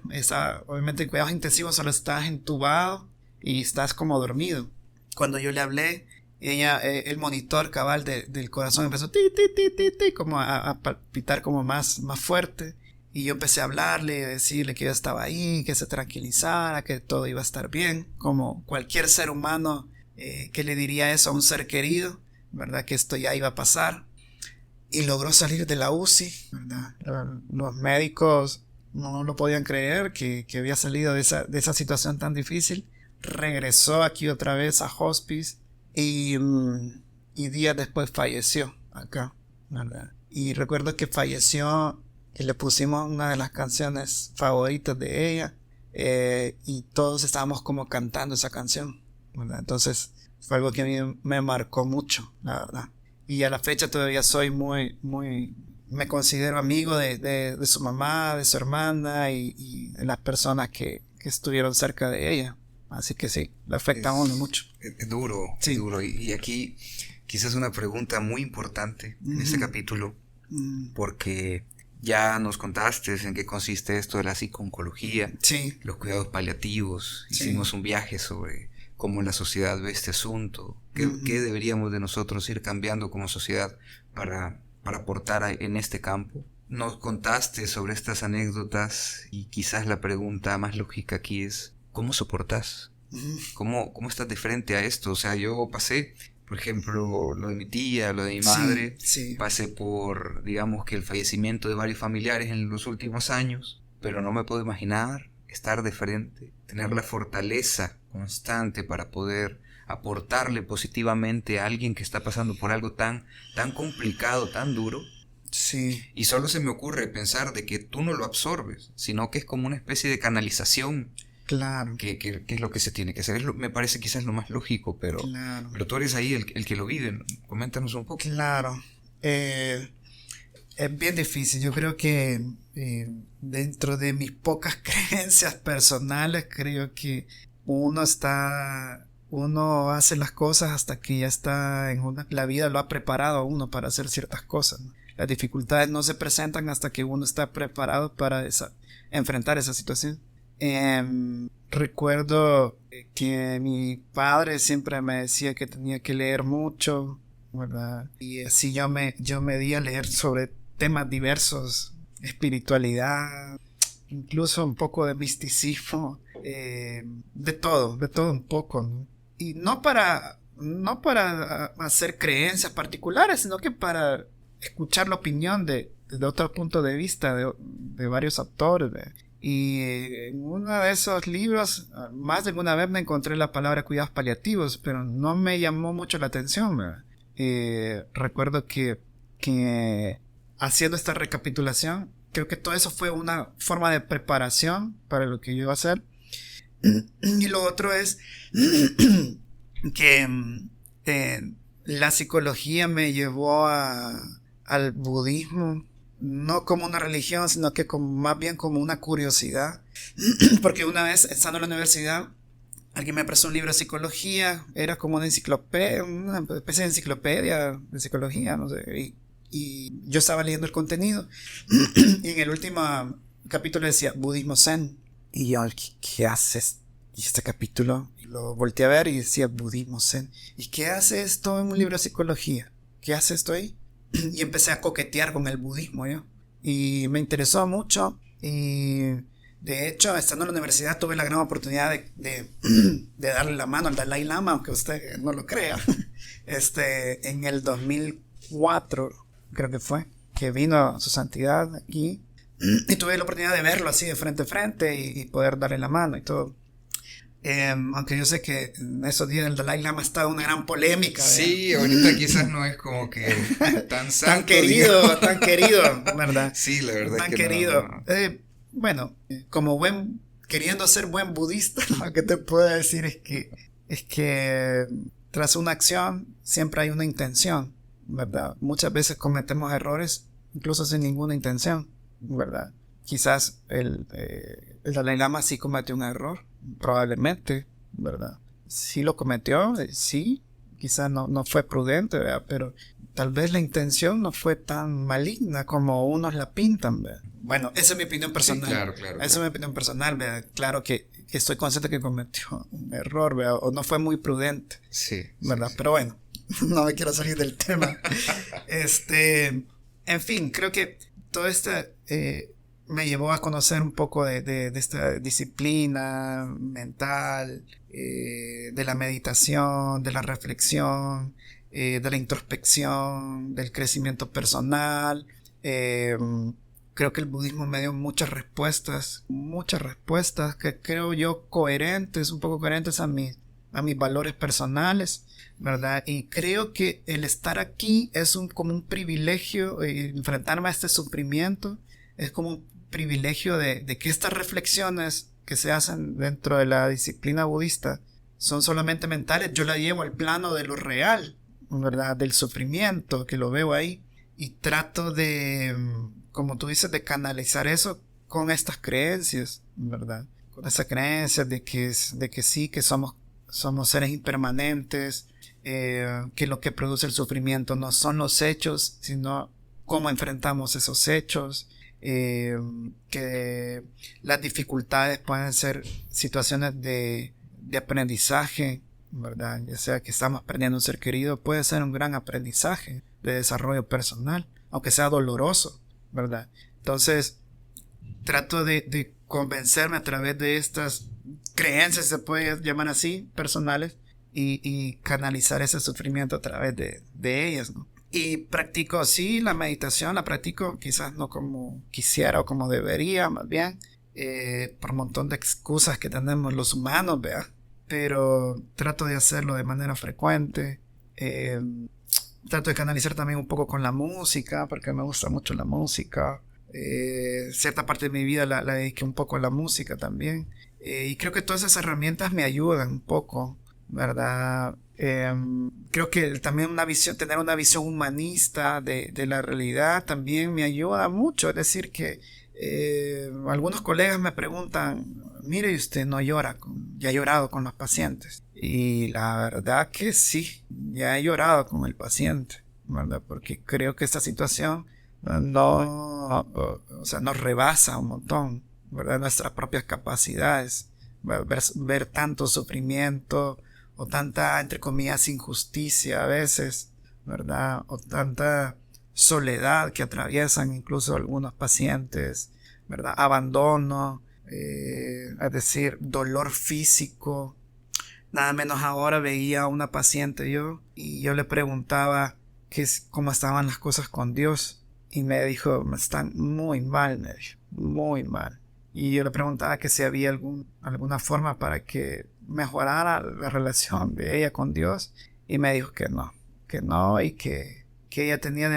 Obviamente en cuidados intensivos solo estás entubado y estás como dormido. Cuando yo le hablé, ella, el monitor cabal del corazón empezó como a palpitar como más fuerte. Y yo empecé a hablarle, a decirle que yo estaba ahí, que se tranquilizara, que todo iba a estar bien, como cualquier ser humano que le diría eso a un ser querido, ¿verdad? Que esto ya iba a pasar. Y logró salir de la UCI, ¿verdad? Los médicos no lo podían creer que había salido de esa situación tan difícil. Regresó aquí otra vez a hospice y días después falleció acá, ¿verdad? Y recuerdo que falleció y le pusimos una de las canciones favoritas de ella, y todos estábamos como cantando esa canción, ¿verdad? Entonces fue algo que a mí me marcó mucho, la verdad. Y a la fecha todavía soy me considero amigo de su mamá, de su hermana y de las personas que estuvieron cerca de ella. Así que sí, le afecta a uno mucho. Es duro, sí. Es duro. Y aquí quizás una pregunta muy importante en este capítulo, porque ya nos contaste en qué consiste esto de la psico-oncología, sí, los cuidados paliativos. Sí. Hicimos un viaje sobre cómo la sociedad ve este asunto, qué deberíamos de nosotros ir cambiando como sociedad para aportar en este campo. Nos contaste sobre estas anécdotas y quizás la pregunta más lógica aquí es, ¿cómo soportas? ¿Cómo estás de frente a esto? O sea, yo pasé, por ejemplo, lo de mi tía, lo de mi madre, sí. Pasé por, digamos que el fallecimiento de varios familiares en los últimos años, pero no me puedo imaginar estar de frente, tener la fortaleza constante para poder aportarle positivamente a alguien que está pasando por algo tan complicado, tan duro. Sí, Y solo se me ocurre pensar de que tú no lo absorbes, sino que es como una especie de canalización claro, que es lo que se tiene que hacer. Me parece quizás lo más lógico, claro, pero tú eres ahí el que lo vive. Coméntanos un poco. claro. Es bien difícil. Yo creo que dentro de mis pocas creencias personales, creo que uno hace las cosas hasta que ya está la vida lo ha preparado a uno para hacer ciertas cosas, ¿no? Las dificultades no se presentan hasta que uno está preparado para enfrentar esa situación. Recuerdo que mi padre siempre me decía que tenía que leer mucho, ¿verdad? Y así yo me di a leer sobre temas diversos, espiritualidad, incluso un poco de misticismo, de todo un poco, ¿no? Y no para hacer creencias particulares, sino que para escuchar la opinión de otro punto de vista de varios autores. Y en uno de esos libros, más de alguna vez me encontré la palabra cuidados paliativos, pero no me llamó mucho la atención, ¿verdad? Recuerdo que haciendo esta recapitulación, creo que todo eso fue una forma de preparación para lo que yo iba a hacer. Y lo otro es que la psicología me llevó al budismo, no como una religión, sino que más bien como una curiosidad. Porque una vez, estando en la universidad, alguien me prestó un libro de psicología, era como una enciclopedia, una especie de enciclopedia de psicología, no sé, y yo estaba leyendo el contenido, y en el último capítulo decía budismo zen, y yo, ¿qué haces? Y este capítulo, y lo volteé a ver y decía budismo zen, ¿y qué hace esto en un libro de psicología? ¿Qué hace esto ahí? Y empecé a coquetear con el budismo, yo, y me interesó mucho, y de hecho, estando en la universidad tuve la gran oportunidad de darle la mano al Dalai Lama, aunque usted no lo crea. En el 2004, creo que fue, que vino su santidad aquí, y tuve la oportunidad de verlo así de frente a frente y poder darle la mano y todo. Aunque yo sé que en esos días el Dalai Lama está en una gran polémica. Sí, ahorita quizás no es como que tan santo, tan querido, ¿verdad? Sí, la verdad tan es que querido. no. Bueno, como queriendo ser buen budista, lo que te puedo decir es que tras una acción siempre hay una intención, ¿verdad? Muchas veces cometemos errores incluso sin ninguna intención, ¿verdad? Quizás el Dalai Lama sí cometió un error, probablemente, ¿verdad? Sí lo cometió, sí, quizás no fue prudente, ¿verdad? Pero tal vez la intención no fue tan maligna como unos la pintan, ¿verdad? Bueno, esa es mi opinión personal. Sí, claro. Esa es mi opinión personal, ¿verdad? Claro que estoy consciente que cometió un error, ¿verdad? O no fue muy prudente, Sí. ¿verdad? Sí. Pero bueno, no me quiero salir del tema. En fin, creo que todo esto me llevó a conocer un poco de esta disciplina mental, de la meditación, de la reflexión, de la introspección, del crecimiento personal. Creo que el budismo me dio muchas respuestas que creo yo un poco coherentes a mis valores personales, ¿verdad? Y creo que el estar aquí es como un privilegio, enfrentarme a este sufrimiento es como un privilegio de que estas reflexiones que se hacen dentro de la disciplina budista son solamente mentales. Yo la llevo al plano de lo real, ¿verdad? Del sufrimiento, que lo veo ahí, y trato de, como tú dices, de canalizar eso con estas creencias, ¿verdad? Con esa creencia de que sí, que somos seres impermanentes, que lo que produce el sufrimiento no son los hechos, sino cómo enfrentamos esos hechos, que las dificultades pueden ser situaciones de aprendizaje, ¿verdad? Ya sea que estamos perdiendo un ser querido, puede ser un gran aprendizaje de desarrollo personal, aunque sea doloroso, ¿verdad? Entonces, trato de convencerme a través de estas creencias, se puede llamar así, personales, y canalizar ese sufrimiento a través de ellas, ¿no? Y practico, sí, la meditación, la practico quizás no como quisiera o como debería, más bien, por un montón de excusas que tenemos los humanos, ¿vea? Pero trato de hacerlo de manera frecuente. trato de canalizar también un poco con la música, porque me gusta mucho la música. Cierta parte de mi vida la dediqué un poco a la música también. Y creo que todas esas herramientas me ayudan un poco, ¿verdad? Creo que también tener una visión humanista de la realidad también me ayuda mucho. Es decir, que algunos colegas me preguntan, mire, usted no llora, ya ha llorado con los pacientes. Y la verdad que sí, ya he llorado con el paciente, ¿verdad? Porque creo que esta situación o sea, nos rebasa un montón, ¿verdad? Nuestras propias capacidades. Ver tanto sufrimiento o tanta, entre comillas, injusticia a veces, ¿verdad? O tanta soledad que atraviesan incluso algunos pacientes, ¿verdad? Abandono, es decir, dolor físico. Nada menos ahora veía a una paciente y yo le preguntaba cómo estaban las cosas con Dios y me dijo, están muy mal, me dijo, muy mal. Y yo le preguntaba que si había alguna forma para que mejorara la relación de ella con Dios y me dijo que no y que ella tenía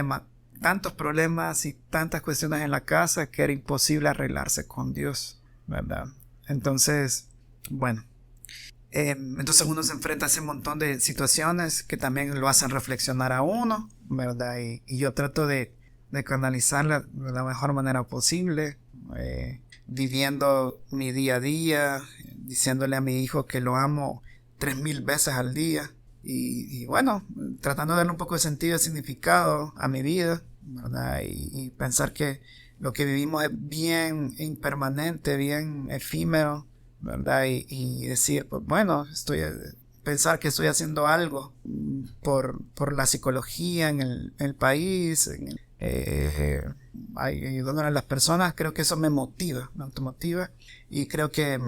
tantos problemas y tantas cuestiones en la casa que era imposible arreglarse con Dios, ¿verdad? Entonces, bueno, entonces uno se enfrenta a ese montón de situaciones que también lo hacen reflexionar a uno, ¿verdad? Y yo trato de canalizarla de la mejor manera posible, viviendo mi día a día, diciéndole a mi hijo que lo amo 3000 veces al día y bueno, tratando de darle un poco de sentido y significado a mi vida, ¿verdad? Y pensar que lo que vivimos es bien impermanente, bien efímero, ¿verdad? Y decir, pues bueno, pensar que estoy haciendo algo por la psicología en el país, ayudando a las personas. Creo que eso me automotiva y creo que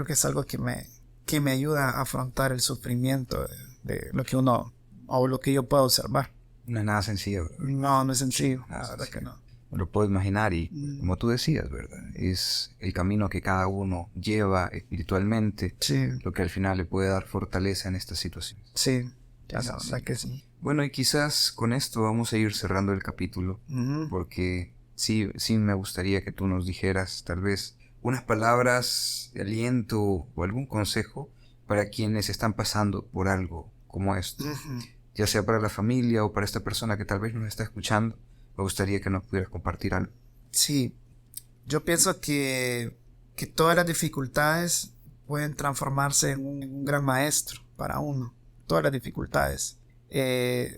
es algo que me ayuda a afrontar el sufrimiento de lo que uno o lo que yo puedo observar. No es nada sencillo, ¿verdad? No es sencillo, Nada la verdad sencillo. que no. Me lo puedo imaginar y como tú decías, ¿verdad? Es el camino que cada uno lleva espiritualmente, Sí, lo que al final le puede dar fortaleza en estas situaciones. sí, la verdad que sí. Bueno, y quizás con esto vamos a ir cerrando el capítulo, Ujú. porque sí me gustaría que tú nos dijeras tal vez unas palabras de aliento o algún consejo para quienes están pasando por algo como esto, Ujú. ya sea para la familia o para esta persona que tal vez nos está escuchando. Me gustaría que nos pudieras compartir algo. Sí, yo pienso que todas las dificultades pueden transformarse en un gran maestro para uno. Todas las dificultades.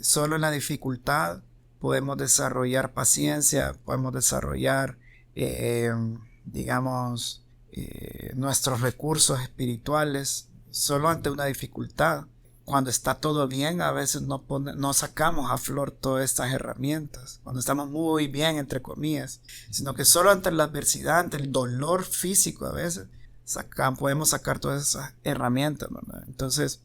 Solo en la dificultad podemos desarrollar paciencia, podemos desarrollar, eh, digamos, nuestros recursos espirituales. Solo ante una dificultad. Cuando está todo bien, a veces no sacamos a flor todas estas herramientas. Cuando estamos muy bien, entre comillas. Sino que solo ante la adversidad, ante el dolor físico a veces, podemos sacar todas esas herramientas, ¿verdad? Entonces,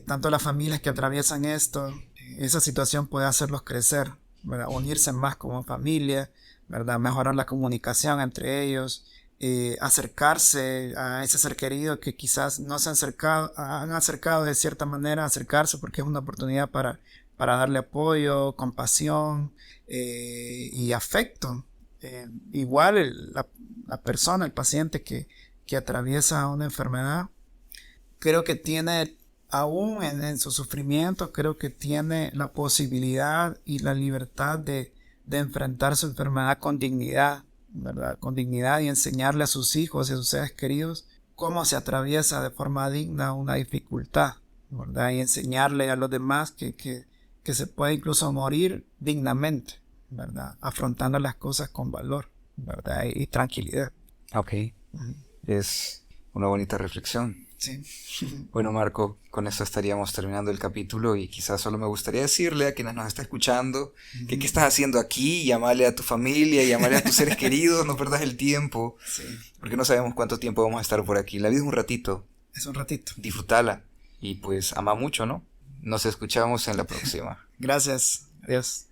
tanto las familias que atraviesan esto, esa situación puede hacerlos crecer, ¿verdad? Unirse más como familia, ¿verdad? Mejorar la comunicación entre ellos. Acercarse a ese ser querido que quizás no se han acercado de cierta manera, acercarse porque es una oportunidad para darle apoyo, compasión y afecto. Igual la persona, el paciente que atraviesa una enfermedad, creo que tiene, aún en su sufrimiento, creo que tiene la posibilidad y la libertad de enfrentar su enfermedad con dignidad, ¿verdad? Con dignidad y enseñarle a sus hijos y a sus seres queridos cómo se atraviesa de forma digna una dificultad, ¿verdad? Y enseñarle a los demás que se puede incluso morir dignamente, ¿verdad? Afrontando las cosas con valor, ¿verdad? Y tranquilidad. Ok. Es una bonita reflexión. Sí. Bueno, Marco, con eso estaríamos terminando el capítulo y quizás solo me gustaría decirle a quienes nos está escuchando que qué estás haciendo aquí, llamarle a tu familia, llamarle a tus seres queridos, no perdas el tiempo, Sí. porque no sabemos cuánto tiempo vamos a estar por aquí. La vida es un ratito, Es un ratito. disfrútala y pues ama mucho, ¿no? Nos escuchamos en la próxima. Gracias. Adiós.